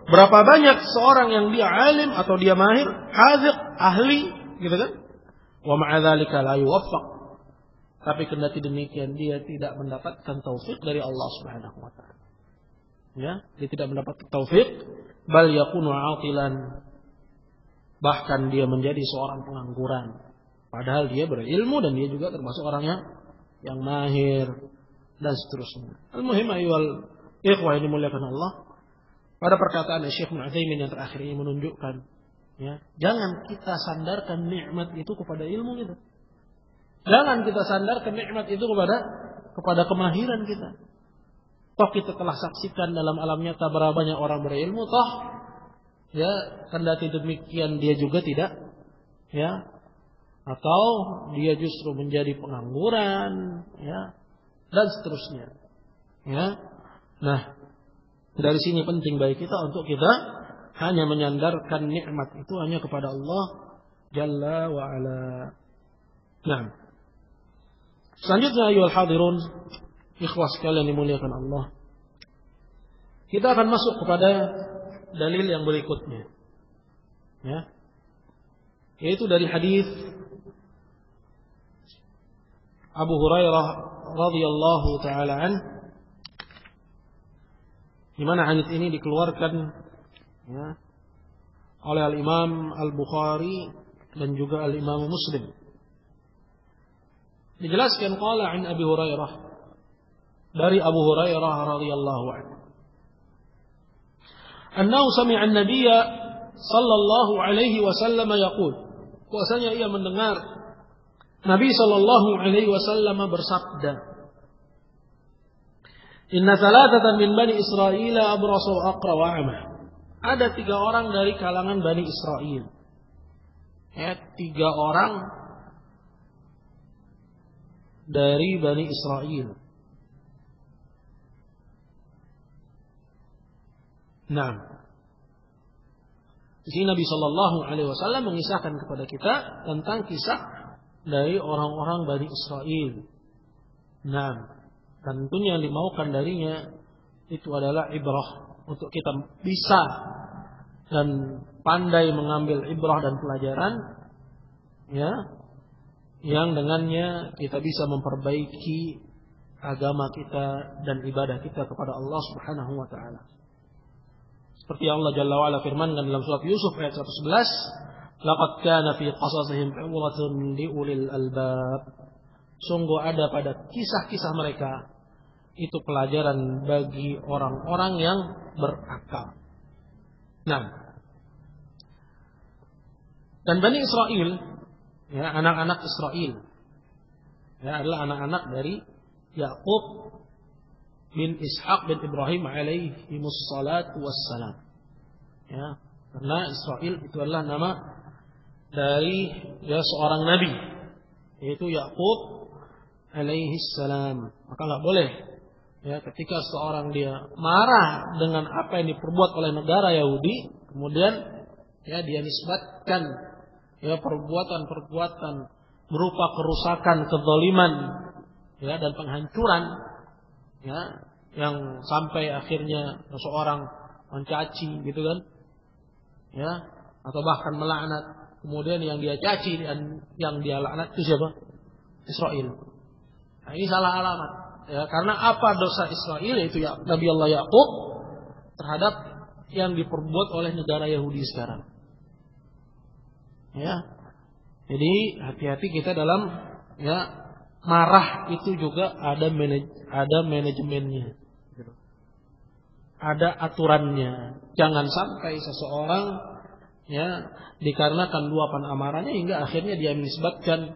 Berapa banyak seorang yang dia alim atau dia mahir, haziq, ahli, gitu kan? Wa ma'a dzalika la yuwaffaq. Tapi kendati demikian dia tidak mendapatkan taufik dari Allah Subhanahu wa taala. Ya, dia tidak mendapat taufik, bal yakunu aqilan. Bahkan dia menjadi seorang pengangguran. Padahal dia berilmu dan dia juga termasuk orang yang mahir dan seterusnya. Al-muhim ayyuhal ikhwah yang dimuliakan Allah. Pada perkataan Syekh Ibnu Utsaimin yang terakhir ini menunjukkan, ya, jangan kita sandarkan nikmat itu kepada ilmu kita. Jangan kita sandarkan nikmat itu kepada kemahiran kita. Toh kita telah saksikan dalam alam nyata berapa banyak orang berilmu, toh ya kendati demikian dia juga tidak, ya, atau dia justru menjadi pengangguran, ya, dan seterusnya. Ya, nah. Dari sini penting bagi kita untuk kita hanya menyandarkan nikmat itu hanya kepada Allah Jalla wa Ala. Nah, selanjutnya ayyuhal hadirun, ikhwah sekalian dimuliakan Allah. Kita akan masuk kepada dalil yang berikutnya. Ya. Yaitu dari hadis Abu Hurairah radhiyallahu taala anhu, di mana hadis ini dikeluarkan ya, oleh Al-Imam Al-Bukhari dan juga Al-Imam Muslim. Dijelaskan qala an Abi Hurairah, dari Abu Hurairah radhiyallahu anhu, annahu sami'a an-nabiy sallallahu alaihi wasallam yaqul, bahwasanya ia mendengar Nabi sallallahu alaihi wasallam bersabda, Inna salatatan min Bani Israel abrasu aqra wa a'ma. Ada 3 orang dari kalangan Bani Israel. Ya, 3 orang dari Bani Israel. Nah, di sini Nabi Shallallahu Alaihi Wasallam mengisahkan kepada kita tentang kisah dari orang-orang Bani Israel. Nah, tentunya yang dimaukan darinya itu adalah ibrah, untuk kita bisa dan pandai mengambil ibrah dan pelajaran, ya, yang dengannya kita bisa memperbaiki agama kita dan ibadah kita kepada Allah Subhanahu wa taala. Seperti Allah Jalla wa Ala firmankan dalam surat Yusuf ayat 111, laqad kana fi qasasihim ibratun liulil albab. Sungguh ada pada kisah-kisah mereka itu pelajaran bagi orang-orang yang berakal. Nah, dan Bani Israel, ya, anak-anak Israel, ya, adalah anak-anak dari Yaqub bin Ishaq bin Ibrahim alaihimus salatu wassalam. Ya, karena Israel itu adalah nama dari ya seorang nabi, yaitu Yaqub alaihi salam. Maka enggak boleh ya ketika seorang dia marah dengan apa yang diperbuat oleh negara Yahudi, kemudian ya dia nisbatkan ya perbuatan-perbuatan berupa kerusakan, kezaliman, ya, dan penghancuran, ya, yang sampai akhirnya seseorang mencaci gitu kan, ya, atau bahkan melaknat, kemudian yang dia caci dan yang dia laknat itu siapa? Israel. Nah, ini salah alamat, ya, karena apa dosa Israel, yaitu ya, Nabi Allah Yaqub terhadap yang diperbuat oleh negara Yahudi sekarang. Ya. Jadi hati-hati kita dalam marah itu juga ada manajemennya. Ada aturannya. Jangan sampai seseorang dikarenakan luapan amarahnya hingga akhirnya dia menisbatkan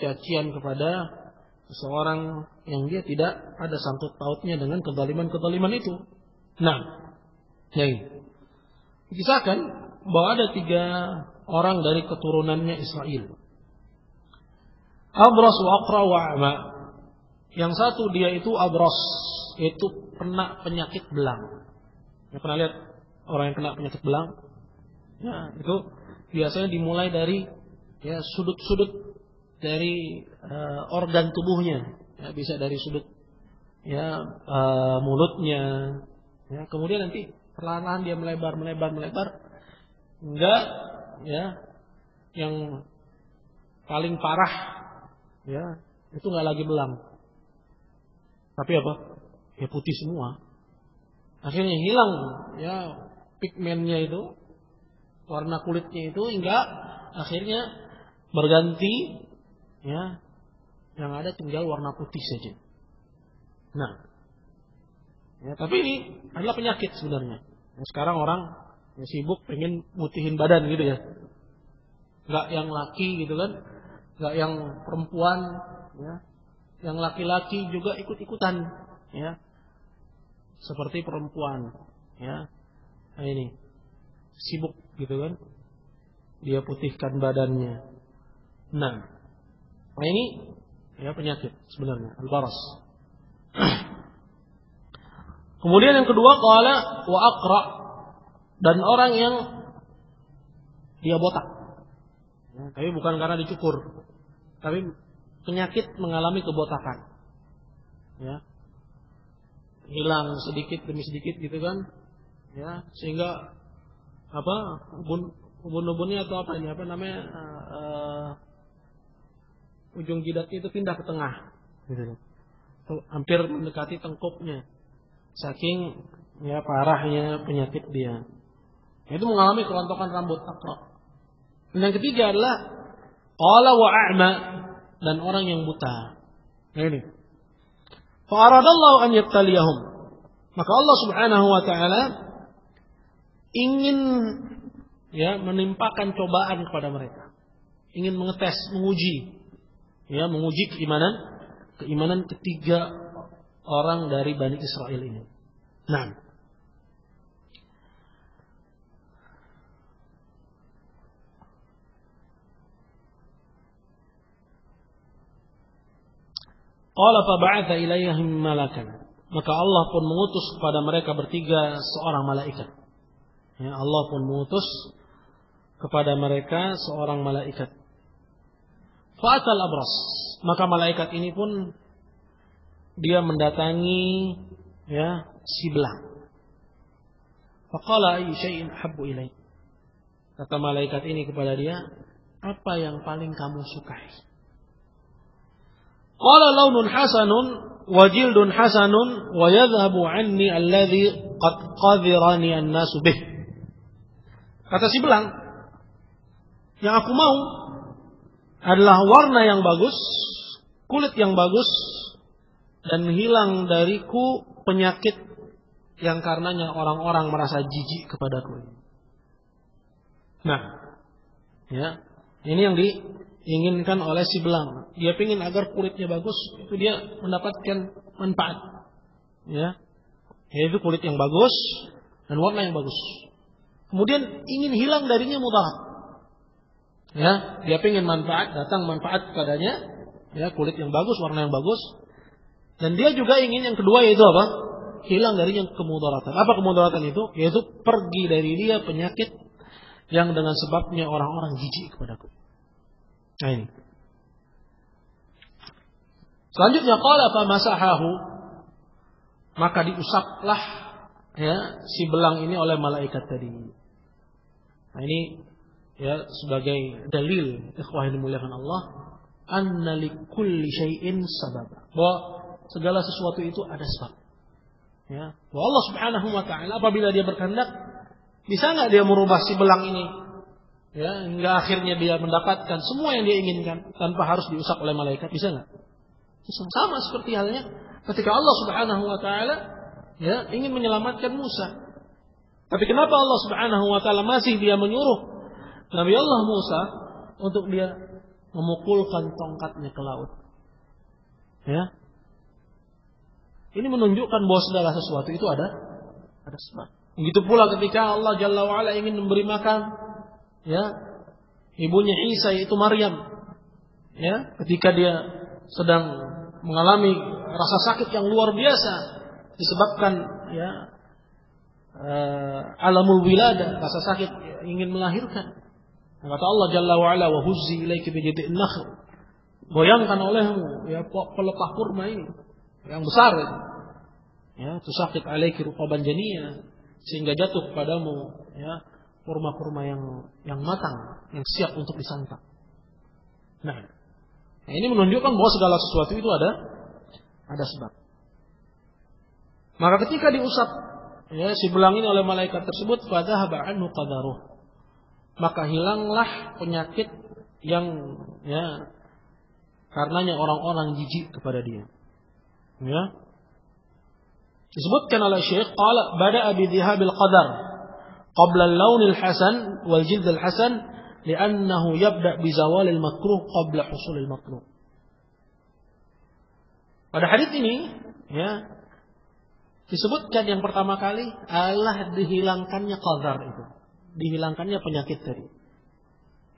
cacian kepada seseorang yang dia tidak ada sangkut pautnya dengan kezaliman itu. Kisahkan bahwa ada 3 orang dari keturunannya Israel. Abras wa Aqra wa A'ma. Yang satu dia itu Abras, itu kena penyakit belang. Pernah lihat orang yang kena penyakit belang? Itu biasanya dimulai dari sudut-sudut dari organ tubuhnya. Bisa dari sudut mulutnya. Kemudian nanti perlahan-lahan dia melebar hingga yang paling parah itu nggak lagi belang, tapi apa? Putih semua. Akhirnya hilang pigmennya itu, warna kulitnya itu, hingga akhirnya berganti yang ada tinggal warna putih saja. Tapi ini adalah penyakit sebenarnya. Sekarang orang sibuk pengen mutihin badan gitu ya. Enggak yang laki gitu kan. Enggak yang perempuan Yang laki-laki juga ikut-ikutan seperti perempuan ini sibuk gitu kan. Dia putihkan badannya. Ini penyakit sebenarnya, al-baras. Kemudian yang kedua qala wa aqra, dan orang yang dia botak. Tapi bukan karena dicukur, tapi penyakit mengalami kebotakan. Hilang sedikit demi sedikit gitu kan. Sehingga ubun-ubunnya atau ujung jidatnya itu pindah ke tengah gitu. Hampir mendekati tengkuknya. Saking parahnya penyakit dia. Itu mengalami kerontokan rambut aqra. Dan yang ketiga adalah qala wa a'ma, dan orang yang buta. Ini. Fa aradallahu an yabtaliyahum. Maka Allah Subhanahu wa taala ingin menimpakan cobaan kepada mereka. Ingin mengetes, menguji keimanan ketiga orang dari Bani Israel ini. Qala fa ba'atha ilaihim malakan. Maka Allah pun mengutus kepada mereka bertiga seorang malaikat. Allah pun mengutus kepada mereka seorang malaikat. Fa'atal abras. Maka malaikat ini pun dia mendatangi si belang. Faqala ayyu syai'in habbu ilaik. Kata malaikat ini kepada dia, apa yang paling kamu sukai? Qala launun hasanun wa jildun hasanun wa yadhhabu anni alladhi qad qadhirani an-nasu bih. Kata si belang, yang aku mau adalah warna yang bagus, kulit yang bagus, dan hilang dariku penyakit yang karenanya orang-orang merasa jijik kepadaku. Ini yang diinginkan oleh si belang. Dia ingin agar kulitnya bagus, itu dia mendapatkan manfaat. Yaitu kulit yang bagus dan warna yang bagus. Kemudian ingin hilang darinya mudarat. Dia ingin datang manfaat padanya, kulit yang bagus, warna yang bagus. Dan dia juga ingin yang kedua, yaitu apa? Hilang darinya kemudaratan. Apa kemudaratan itu? Yaitu pergi dari dia penyakit yang dengan sebabnya orang-orang jijik kepadaku. Ini. Selanjutnya qala fa masahahu, maka diusaplah si belang ini oleh malaikat tadi. Ini sebagai dalil ikhwah yang dimuliakan Allah, anna likulli syai'in sabab. Bahwa segala sesuatu itu ada sebab. Bahwa Allah Subhanahu wa taala apabila dia berkehendak, bisa enggak dia merubah si belang ini ya, hingga akhirnya dia mendapatkan semua yang dia inginkan tanpa harus diusap oleh malaikat, bisa nggak? Sama seperti halnya ketika Allah Subhanahu wa taala ya ingin menyelamatkan Musa. Tapi kenapa Allah Subhanahu wa taala masih dia menyuruh Nabi Allah Musa untuk dia memukulkan tongkatnya ke laut? Ya. Ini menunjukkan bahwa segala sesuatu itu ada sebab. Begitu pula ketika Allah Jalla wa Ala ingin memberi makan ya ibunya Isa yaitu Maryam, ya, ketika dia sedang mengalami rasa sakit yang luar biasa disebabkan ya alamul wiladah, rasa sakit ingin melahirkan. Kata Allah Jalla wa Ala, wa huzzi ilaiki bi jid'in nakhl. Goyangkan olehmu ya pelepah kurma ini yang besar itu. Ya, tusaqit alaiki ruqaban janiyya, sehingga jatuh kepadamu ya kurma-kurma yang matang, yang siap untuk disantap. Nah, ini menunjukkan bahwa segala sesuatu itu ada sebab. Maka ketika diusap ya si belang ini oleh malaikat tersebut, fadhahaba anhu qadaruh, maka hilanglah penyakit yang ya karenanya orang-orang jijik kepada dia. Ya. Disebutkan oleh Syekh qala bada'a bi dhihabil qadar qabla al-lawn al-hasan wal jild al-hasan li'annahu yabda' bi zawalil makruh qabla husulil makruh. Pada hadits ini ya disebutkan yang pertama kali adalah dihilangkannya qadar itu. Dihilangkannya penyakit tadi.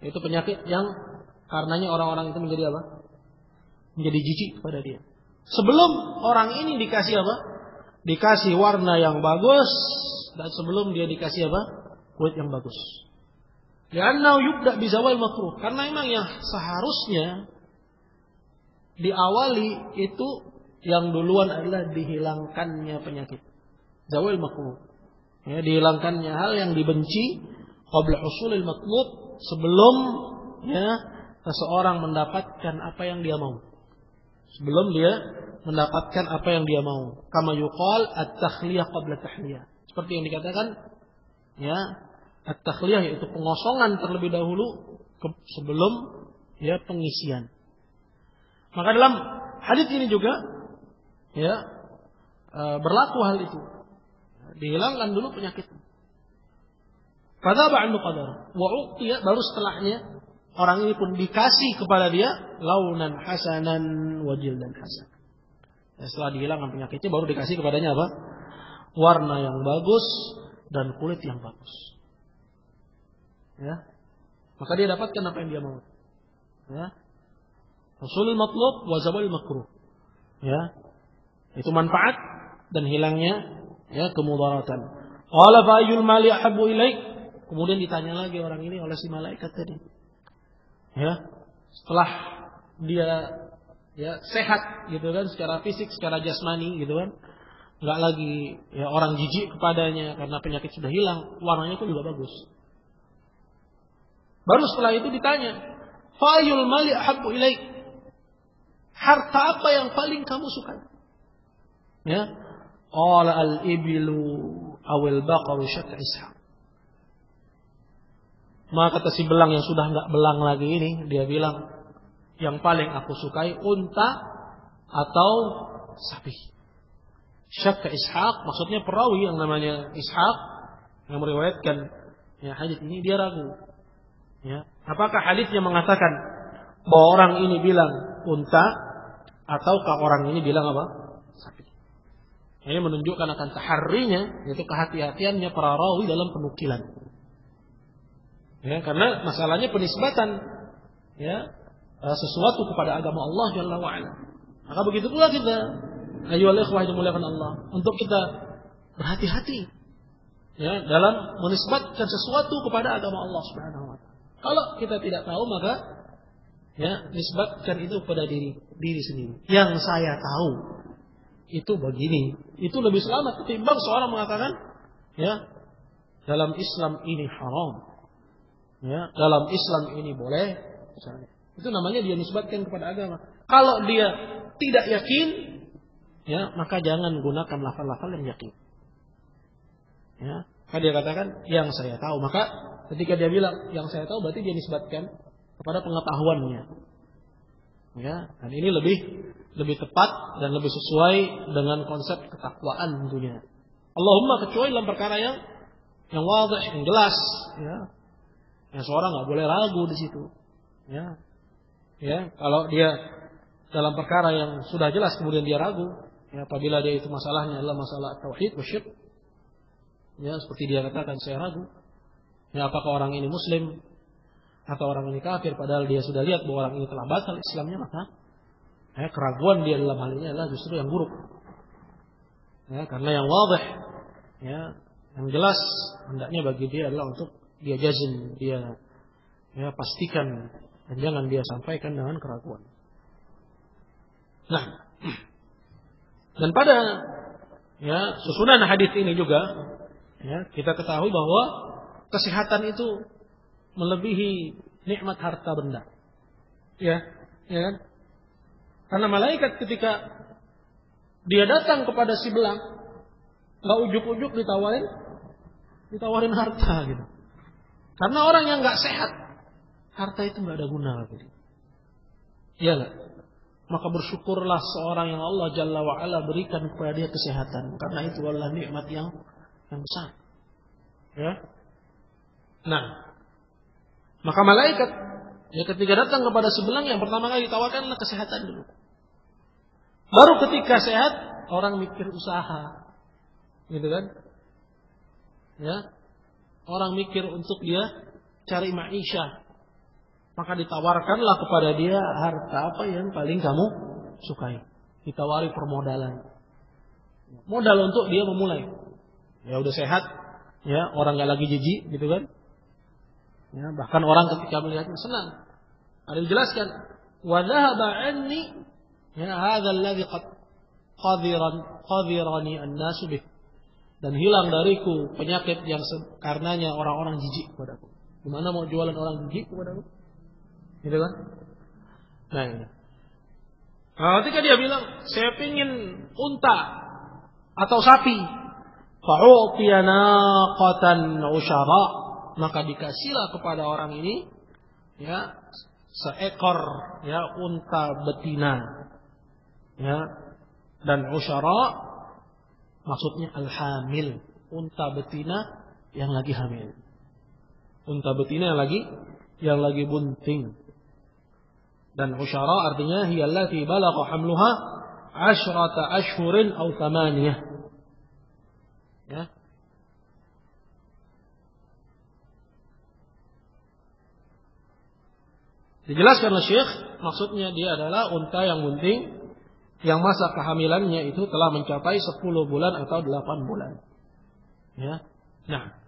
Itu penyakit yang karenanya orang-orang itu menjadi apa? Menjadi jijik kepada dia. Sebelum orang ini dikasih apa? Dikasih warna yang bagus, dan sebelum dia dikasih apa? Kulit yang bagus. Li'annahu yubda' bizawal makruh. Karena memang yang seharusnya diawali itu yang duluan adalah dihilangkannya penyakit. Zawal makruh. Ya, dihilangkannya hal yang dibenci qabla husulil matlub, sebelum ya seseorang mendapatkan apa yang dia mau. Sebelum dia mendapatkan apa yang dia mau. Kama yuqal at-takhliyah qabla tahliyah. Seperti yang dikatakan ya, at-takhliyah yaitu pengosongan terlebih dahulu sebelum ya pengisian. Maka dalam hadis ini juga ya berlaku hal itu. Dihilangkan dulu penyakit. Fadhaba anhu qadar wa uqtiya, baru setelahnya orang ini pun dikasih kepada dia launan hasanan wa jildan hasan. Ya, setelah dihilangkan penyakitnya baru dikasih kepadanya apa? Warna yang bagus dan kulit yang bagus. Ya. Maka dia dapatkan apa yang dia mau. Ya. Husulul matlub wa zawalul makruh. Ya. Itu manfaat dan hilangnya ya kemudaratan. Qala fa ayyul mali ahabbu ilaik? Kemudian ditanya lagi orang ini oleh si malaikat tadi. Ya. Setelah dia ya sehat gitu kan, secara fisik, secara jasmani gitu kan, nggak lagi ya orang jijik kepadanya karena penyakit sudah hilang, warnanya pun juga bagus. Baru setelah itu ditanya, fa'yul mali ahabbu ilaik? Harta apa yang paling kamu suka? Ya, qala al-ibilu awil baqaru syakka ishaq. Maka kata si belang yang sudah nggak belang lagi ini, dia bilang, yang paling aku sukai unta atau sapi. Syakka ishaq, maksudnya perawi yang namanya Ishaq yang meriwayatkan ya hadis ini, dia ragu. Ya, apakah hadisnya mengatakan bahwa orang ini bilang unta ataukah orang ini bilang apa? Sapi. Ini menunjukkan akan taharrinya, yaitu kehati-hatiannya para rawi dalam penukilan. Ya, karena masalahnya penisbatan ya sesuatu kepada agama Allah Jalla wa Ala. Maka begitu pula kita, ayyuhal ikhwah yang dimuliakan Allah, untuk kita berhati-hati ya dalam menisbatkan sesuatu kepada agama Allah Subhanahu wa taala. Kalau kita tidak tahu, maka ya nisbatkan itu pada diri sendiri. Yang saya tahu itu begini, itu lebih selamat ketimbang seorang mengatakan ya dalam Islam ini haram. Ya, dalam Islam ini boleh, misalnya. Itu namanya dia nisbatkan kepada agama. Kalau dia tidak yakin, ya, maka jangan gunakan lafal-lafal yang yakin. Ya, maka dia katakan yang saya tahu, maka ketika dia bilang yang saya tahu, berarti dia nisbatkan kepada pengetahuannya. Ya, dan ini lebih tepat dan lebih sesuai dengan konsep ketakwaan tentunya. Allahumma kecuali dalam perkara yang wadih, yang jelas, ya. Yang seorang nggak boleh ragu di situ. Ya. Ya, kalau dia dalam perkara yang sudah jelas kemudian dia ragu, ya, apabila dia itu masalahnya adalah masalah tauhid wasyirk, ya, seperti dia katakan saya ragu, ya, apakah orang ini muslim atau orang ini kafir, padahal dia sudah lihat bahwa orang ini telah batal Islamnya, maka ya, keraguan dia dalam hal ini adalah justru yang buruk. Ya, karena yang wadih, ya, yang jelas hendaknya bagi dia adalah untuk dia jazm, dia ya, pastikan, dan jangan dia sampaikan dengan keraguan. Nah, dan pada ya susunan hadis ini juga ya, kita ketahui bahwa kesehatan itu melebihi nikmat harta benda. Ya, ya kan? Karena malaikat ketika dia datang kepada si belang, nggak ujuk-ujuk ditawarin harta gitu. Karena orang yang nggak sehat, harta itu nggak ada guna gitu. Iya nggak? Maka bersyukurlah seorang yang Allah Jalla wa'ala berikan kepada dia kesehatan. Karena itu adalah nikmat yang besar. Ya. Nah, maka malaikat ya ketika datang kepada sebelang, yang pertama kali ditawarkan adalah kesehatan dulu. Baru ketika sehat, orang mikir usaha. Gitu kan? Ya. Orang mikir untuk dia cari ma'isyah. Maka ditawarkanlah kepada dia harta apa yang paling kamu sukai. Ditawari permodalan. Modal untuk dia memulai. Ya udah sehat, ya orang nggak lagi jijik, gitu kan? Ya, bahkan orang ketika melihatnya senang. Ada dijelaskan, wa dhahaba anni ya hadza alladhi qadirani an-nasu bih. Dan hilang dariku penyakit yang karenanya orang-orang jijik kepadaku. Gimana mau jualan orang jijik kepadaku? Gitu kan? Nah ini. Nah, ketika dia bilang saya pingin unta atau sapi, fa'utiya naqatan usyara, maka dikasihlah kepada orang ini ya seekor ya unta betina. Ya. Dan usyara maksudnya al-hamil, unta betina yang lagi hamil. Unta betina yang lagi bunting. Dan usyara artinya hiyallati balagha hamluha 10 ashhurin aw 8. Ya. Dijelaskan oleh Syekh, maksudnya dia adalah unta yang bunting yang masa kehamilannya itu telah mencapai 10 bulan atau 8 bulan. Ya. Nah,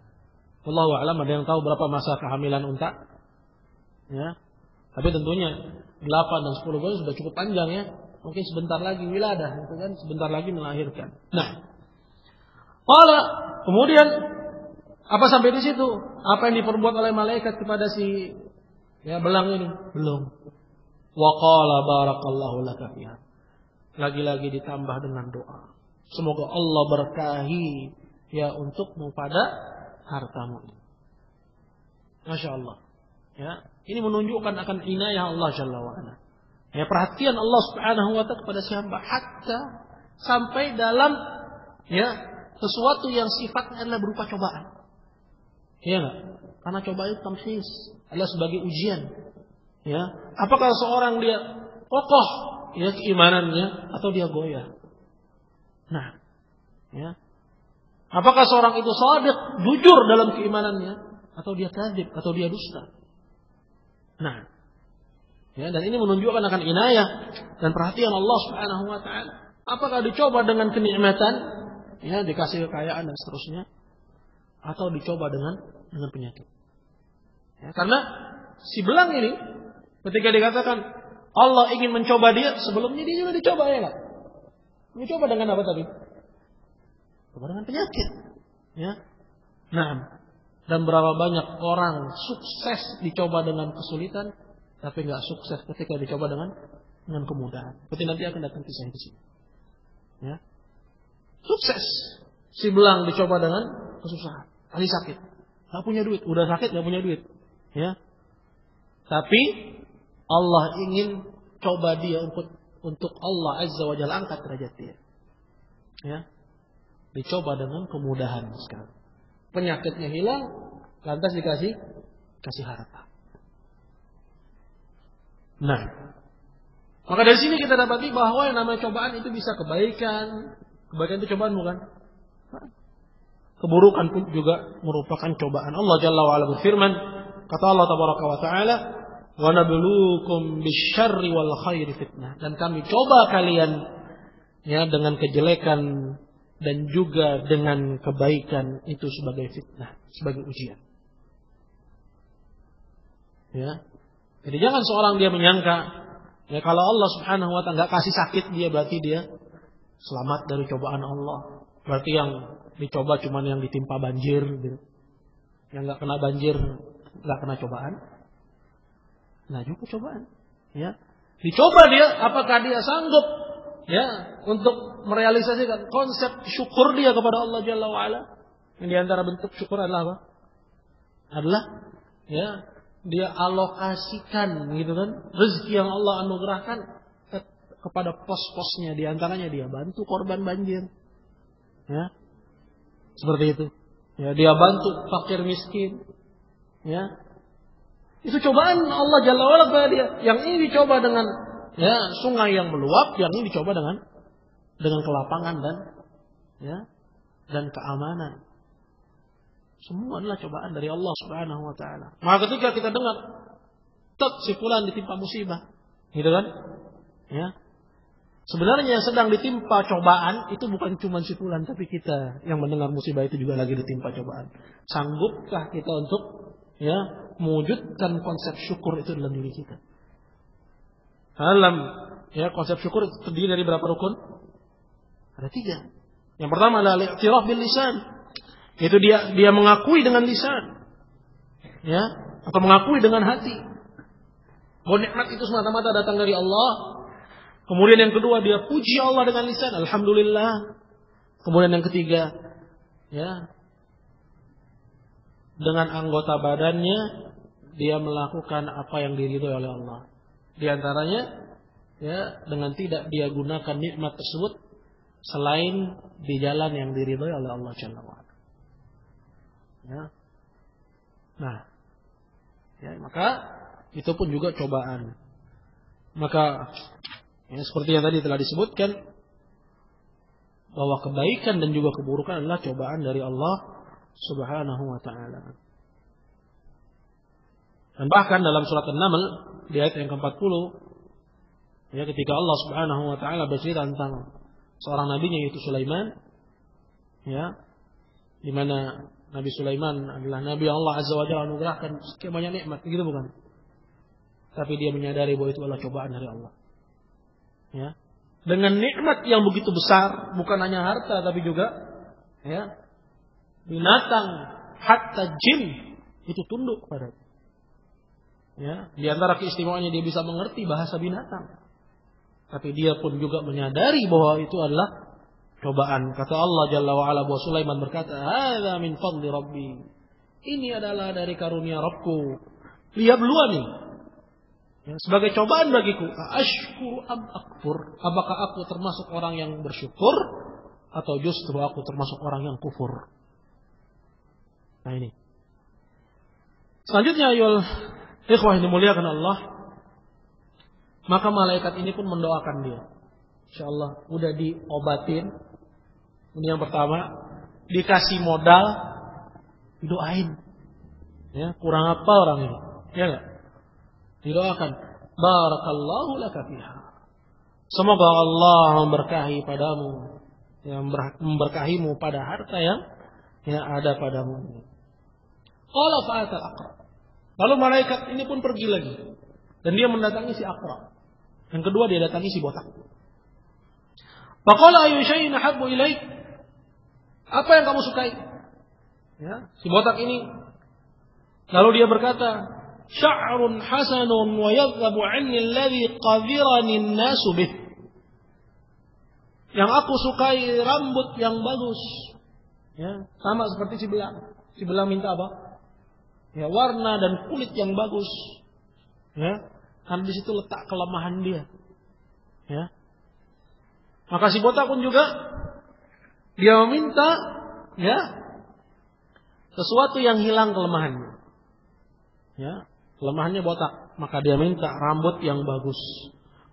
wallahu a'lam, ada yang tahu berapa masa kehamilan unta? Ya. Tapi tentunya 8 dan 10 bulan sudah cukup panjang ya. Mungkin sebentar lagi wiladah, gitu kan? Sebentar lagi melahirkan. Nah, kemudian apa sampai di situ? Apa yang diperbuat oleh malaikat kepada si ya belang ini? Belum. Wa qala barakallahu laka fiha. Lagi-lagi ditambah dengan doa. Semoga Allah berkahi ya untukmu pada hartamu ini. Masya Allah. Ya, ini menunjukkan akan inayah Allah Jalla wa'ala. Ya, perhatian Allah Subhanahu wa ta'ala kepada siapa, hatta sampai dalam ya sesuatu yang sifatnya adalah berupa cobaan. Iya enggak? Karena cobaan itu tamhis, adalah sebagai ujian. Ya, apakah seorang dia kokoh ya keimanannya atau dia goyah? Nah, ya. Apakah seorang itu shadiq, jujur dalam keimanannya atau dia kadzib atau dia dusta? Nah, ya, dan ini menunjukkan akan inayah dan perhatian Allah Subhanahu wa ta'ala. Apakah dicoba dengan kenikmatan, ya, dikasih kekayaan dan seterusnya, atau dicoba dengan penyakit? Ya, karena si belang ini, ketika dikatakan Allah ingin mencoba dia, sebelumnya dia juga dicoba, ya nggak? Dicoba dengan apa tadi? Dicoba dengan penyakit. Ya, nah. Dan berapa banyak orang sukses dicoba dengan kesulitan, tapi nggak sukses ketika dicoba dengan kemudahan. Seperti nanti akan datang kisah di sini. Ya. Sukses si belang dicoba dengan kesusahan, kali sakit. Nggak punya duit, udah sakit nggak punya duit, ya. Tapi Allah ingin coba dia untuk Allah Azza wa Jalla angkat derajat dia. Ya. Dicoba dengan kemudahan sekarang. Penyakitnya hilang, lantas kasih harta. Nah, maka dari sini kita dapati bahwa yang namanya cobaan itu bisa kebaikan. Kebaikan itu cobaan bukan? Keburukan pun juga merupakan cobaan. Allah Jalla wa Ala berfirman, kata Allah Tabaraka wa Ta'ala, wa nabluukum bisyarri wal khairi fitnah. Dan kami coba kalian ya dengan kejelekan dan juga dengan kebaikan itu sebagai fitnah, sebagai ujian. Ya. Jadi jangan seorang dia menyangka ya kalau Allah Subhanahu wa taala enggak kasih sakit dia berarti dia selamat dari cobaan Allah. Berarti yang dicoba cuman yang ditimpa banjir gitu. Yang enggak kena banjir enggak kena cobaan. Nah, juga cobaan. Ya. Dicoba dia apakah dia sanggup ya untuk merealisasikan konsep syukur dia kepada Allah Jalla wa Ala. Yang di antara bentuk syukur adalah apa? Adalah ya dia alokasikan gitu kan rezeki yang Allah anugerahkan kepada pos-posnya, di antaranya dia bantu korban banjir. Ya. Seperti itu. Ya, dia bantu fakir miskin. Ya. Itu cobaan Allah Jalla wa Ala kepada dia. Yang ini dicoba dengan ya sungai yang meluap, yang ini dicoba dengan kelapangan dan keamanan. Semua adalah cobaan dari Allah Subhanahu wa taala. Maka ketika kita dengar si fulan ditimpa musibah, gitu kan? Ya. Sebenarnya yang sedang ditimpa cobaan itu bukan cuma si fulan, tapi kita yang mendengar musibah itu juga lagi ditimpa cobaan. Sanggupkah kita untuk ya mewujudkan konsep syukur itu dalam diri kita? Ya konsep syukur terdiri dari berapa rukun? Ada 3. Yang pertama adalah i'tiraf bil lisan. Itu dia mengakui dengan lisan. Ya, atau mengakui dengan hati. Bahwa nikmat itu semata-mata datang dari Allah. Kemudian yang kedua dia puji Allah dengan lisan, alhamdulillah. Kemudian yang ketiga, ya, dengan anggota badannya dia melakukan apa yang diridhoi oleh Allah. Di antaranya ya dengan tidak dia gunakan nikmat tersebut selain di jalan yang diridhoi oleh Allah Jalla wa Ala. Ya. Nah, ya, maka itu pun juga cobaan. Maka ya, seperti yang tadi telah disebutkan bahwa kebaikan dan juga keburukan adalah cobaan dari Allah Subhanahu wa taala. Dan bahkan dalam surat An-Naml di ayat yang ke-40 ya ketika Allah Subhanahu wa taala bercerita tentang seorang nabinya yaitu Sulaiman ya di mana Nabi Sulaiman adalah nabi Allah Azza wa Jalla anugerahkan sekian banyak nikmat, begitu bukan? Tapi dia menyadari bahwa itu adalah cobaan dari Allah. Ya. Dengan nikmat yang begitu besar, bukan hanya harta tapi juga ya binatang, hatta jin itu tunduk kepadanya. Ya, di antara keistimewaannya dia bisa mengerti bahasa binatang. Tapi dia pun juga menyadari bahwa itu adalah cobaan. Kata Allah Jalla wa Ala bahwa Sulaiman berkata, "Hadza min fadli Rabbi." Ini adalah dari karunia Rabbku. Liyabluwani. Ya, sebagai cobaan bagiku. Ashkuru am akfur. Apakah aku termasuk orang yang bersyukur atau justru aku termasuk orang yang kufur? Nah ini. Selanjutnya ayol ikhwah yang dimuliakan Allah, maka malaikat ini pun mendoakan dia. Insyaallah udah diobatin. Ini yang pertama, dikasih modal, didoain. Ya, kurang apa orang ini? Ya enggak? Didoakan, barakallahu laka fiha. Semoga Allah memberkahi padamu, yang memberkahimu pada harta yang ada padamu. Qala fa'atal aqra. Lalu malaikat ini pun pergi lagi dan dia mendatangi si Aqra. Yang kedua dia datangi si botak. Faqala ayu syai'in habbu ilaik? Apa yang kamu sukai? Ya, si botak ini lalu dia berkata, sya'run hasanun wa yadhabu 'anni alladhi qadhirani an-nasu bih. Yang aku sukai rambut yang bagus. Ya, sama seperti si belang. Si belang minta apa? ya, warna dan kulit yang bagus. Ya, karena di situ letak kelemahan dia. Ya. Maka si botak pun juga dia meminta, ya, sesuatu yang hilang kelemahannya. Ya, kelemahannya botak, maka dia minta rambut yang bagus.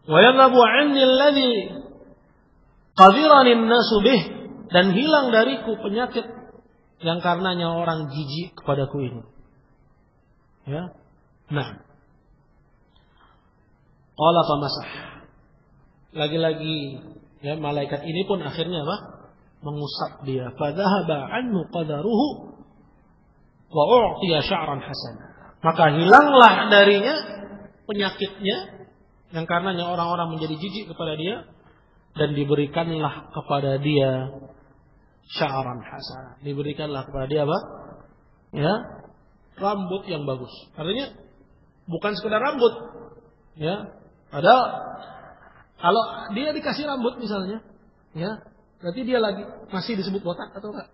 Wa yadhabu 'anni alladhi qadirani an-nasu bih, dan hilang dariku penyakit yang karenanya orang jijik kepadaku ini. Ya. Nah. Qala famasah. Lagi-lagi ya, malaikat ini pun akhirnya apa? Mengusap dia. Fadhahaba 'anhu qadaruhu wa u'tiya sya'ran hasanah. Maka hilanglah darinya penyakitnya yang karenanya orang-orang menjadi jijik kepada dia, dan diberikanlah kepada dia sya'ran hasanah. Diberikanlah kepada dia apa? Ya, rambut yang bagus. Artinya bukan sekedar rambut. Ya, padahal kalau dia dikasih rambut misalnya, ya, berarti dia lagi masih disebut botak atau enggak?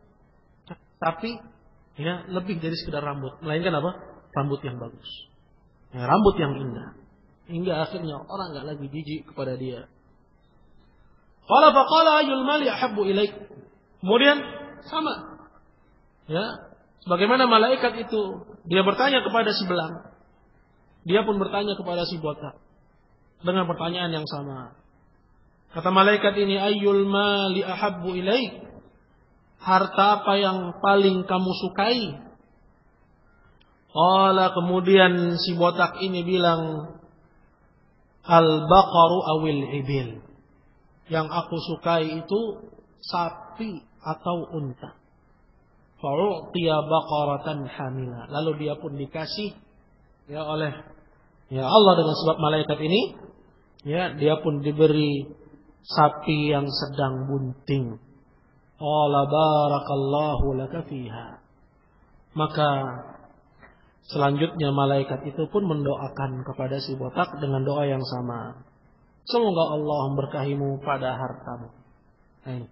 Tapi ya, lebih dari sekedar rambut, melainkan apa? Rambut yang bagus. Ya, rambut yang indah. Hingga akhirnya orang enggak lagi jijik kepada dia. Qala faqala ayyul mali ahabbu ilaik. Kemudian sama. Ya, sebagaimana malaikat itu dia bertanya kepada si belang, dia pun bertanya kepada si botak dengan pertanyaan yang sama. Kata malaikat ini, ayyul mali ahabbu ilaik. Harta apa yang paling kamu sukai? Qala, kemudian si botak ini bilang, al-baqaru awil ibil. Yang aku sukai itu sapi atau unta. Fa'u'tiya baqaratan hamila. Lalu dia pun dikasih ya oleh ya Allah dengan sebab malaikat ini, ya, dia pun diberi sapi yang sedang bunting. Qala barakallahu laka fiha. Maka selanjutnya malaikat itu pun mendoakan kepada si botak dengan doa yang sama. Semoga Allah memberkahimu pada hartamu. Nah,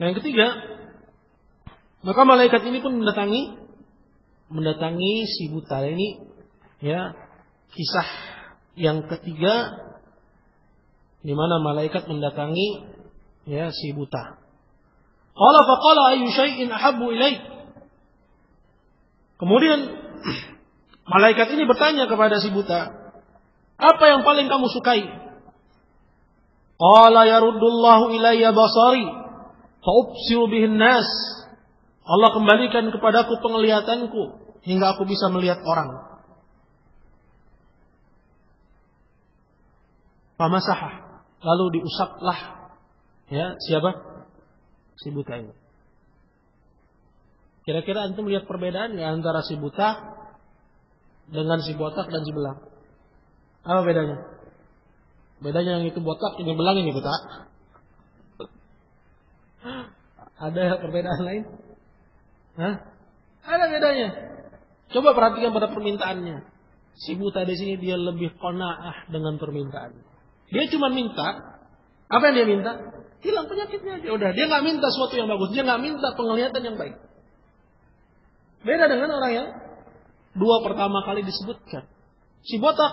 yang ketiga, maka malaikat ini pun mendatangi si buta ini. Ya, kisah yang ketiga di mana malaikat mendatangi ya si buta. Qala faqala ayyu syai'in ahabbu ilaik. Kemudian malaikat ini bertanya kepada si buta, apa yang paling kamu sukai? Qala yaruddullahu ilayya basari fa ubsiru bihin nas. Allah kembalikan kepadaku penglihatanku hingga aku bisa melihat orang. Famasahah, lalu diusaplah ya siapa? Si buta ini. Kira-kira antum lihat perbedaan enggak antara si buta dengan si botak dan si belang? Apa bedanya? Bedanya yang itu botak, ini belang, ini buta. Ada perbedaan lain? Hah? Ada bedanya. Coba perhatikan pada permintaannya. Si buta di sini dia lebih qanaah dengan permintaan. Dia cuma minta, apa yang dia minta? Hilang penyakitnya aja. Udah, dia nggak minta sesuatu yang bagus, dia nggak minta penglihatan yang baik. Beda dengan orang yang dua pertama kali disebutkan. Si botak,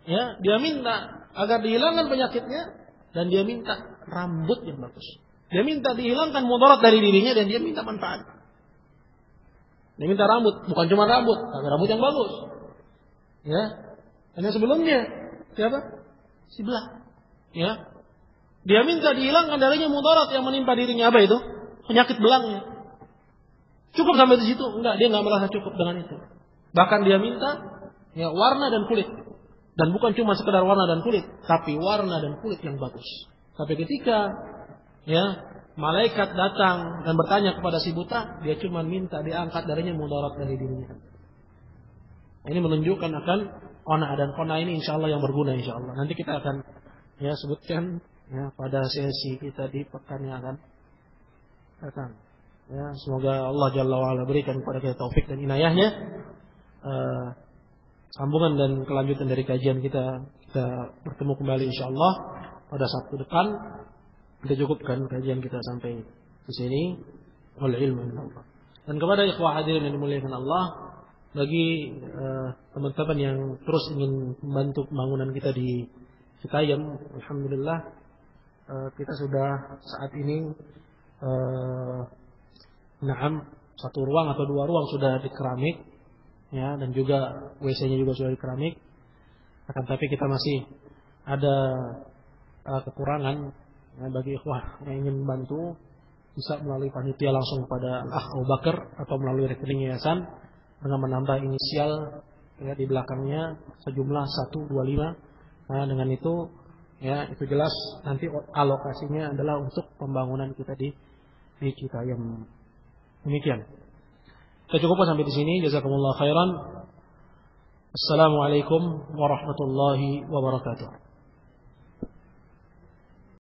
ya, dia minta agar dihilangkan penyakitnya dan dia minta rambut yang bagus. Dia minta dihilangkan mudarat dari dirinya dan dia minta manfaat. Dia minta rambut, bukan cuma rambut, tapi rambut yang bagus. Ya, hanya sebelumnya siapa? Si belang, ya, dia minta dihilangkan darinya mudarat yang menimpa dirinya. Apa itu? Penyakit belangnya. Cukup sampai di situ? Enggak, dia enggak merasa cukup dengan itu. Bahkan dia minta ya warna dan kulit, dan bukan cuma sekedar warna dan kulit, tapi warna dan kulit yang bagus. Tapi ketika ya malaikat datang dan bertanya kepada si buta, dia cuma minta diangkat darinya mudarat dari dirinya. Ini menunjukkan akan qanaah, dan qanaah ini insyaallah yang berguna insyaallah. Nanti kita akan ya sebutkan ya pada sesi kita di pekan yang akan datang. Ya, semoga Allah Jalla wa Ala berikan kepada kita taufik dan inayahnya. Sambungan dan kelanjutan dari kajian kita bertemu kembali insyaallah pada Sabtu depan. Kita cukupkan kajian kita sampai di sini. Wal ilmu insyaallah. Dan kepada ikhwah hadirin yang dimuliakan Allah, bagi teman-teman yang terus ingin membantu pembangunan kita di Citayam, alhamdulillah kita sudah saat ini satu ruang atau dua ruang sudah di keramik, ya, dan juga WC-nya juga sudah di keramik. Akan tapi kita masih ada kekurangan, ya, bagi ikhwah yang ingin membantu bisa melalui panitia langsung kepada Abu Bakar atau melalui rekening yayasan dengan menambah inisial, ya, di belakangnya sejumlah 125. Nah, dengan itu, ya, itu jelas nanti alokasinya adalah untuk pembangunan kita di Citayam. Demikian. Kita cukupkan sampai di sini. Jazakumullah khairan. Assalamualaikum warahmatullahi wabarakatuh.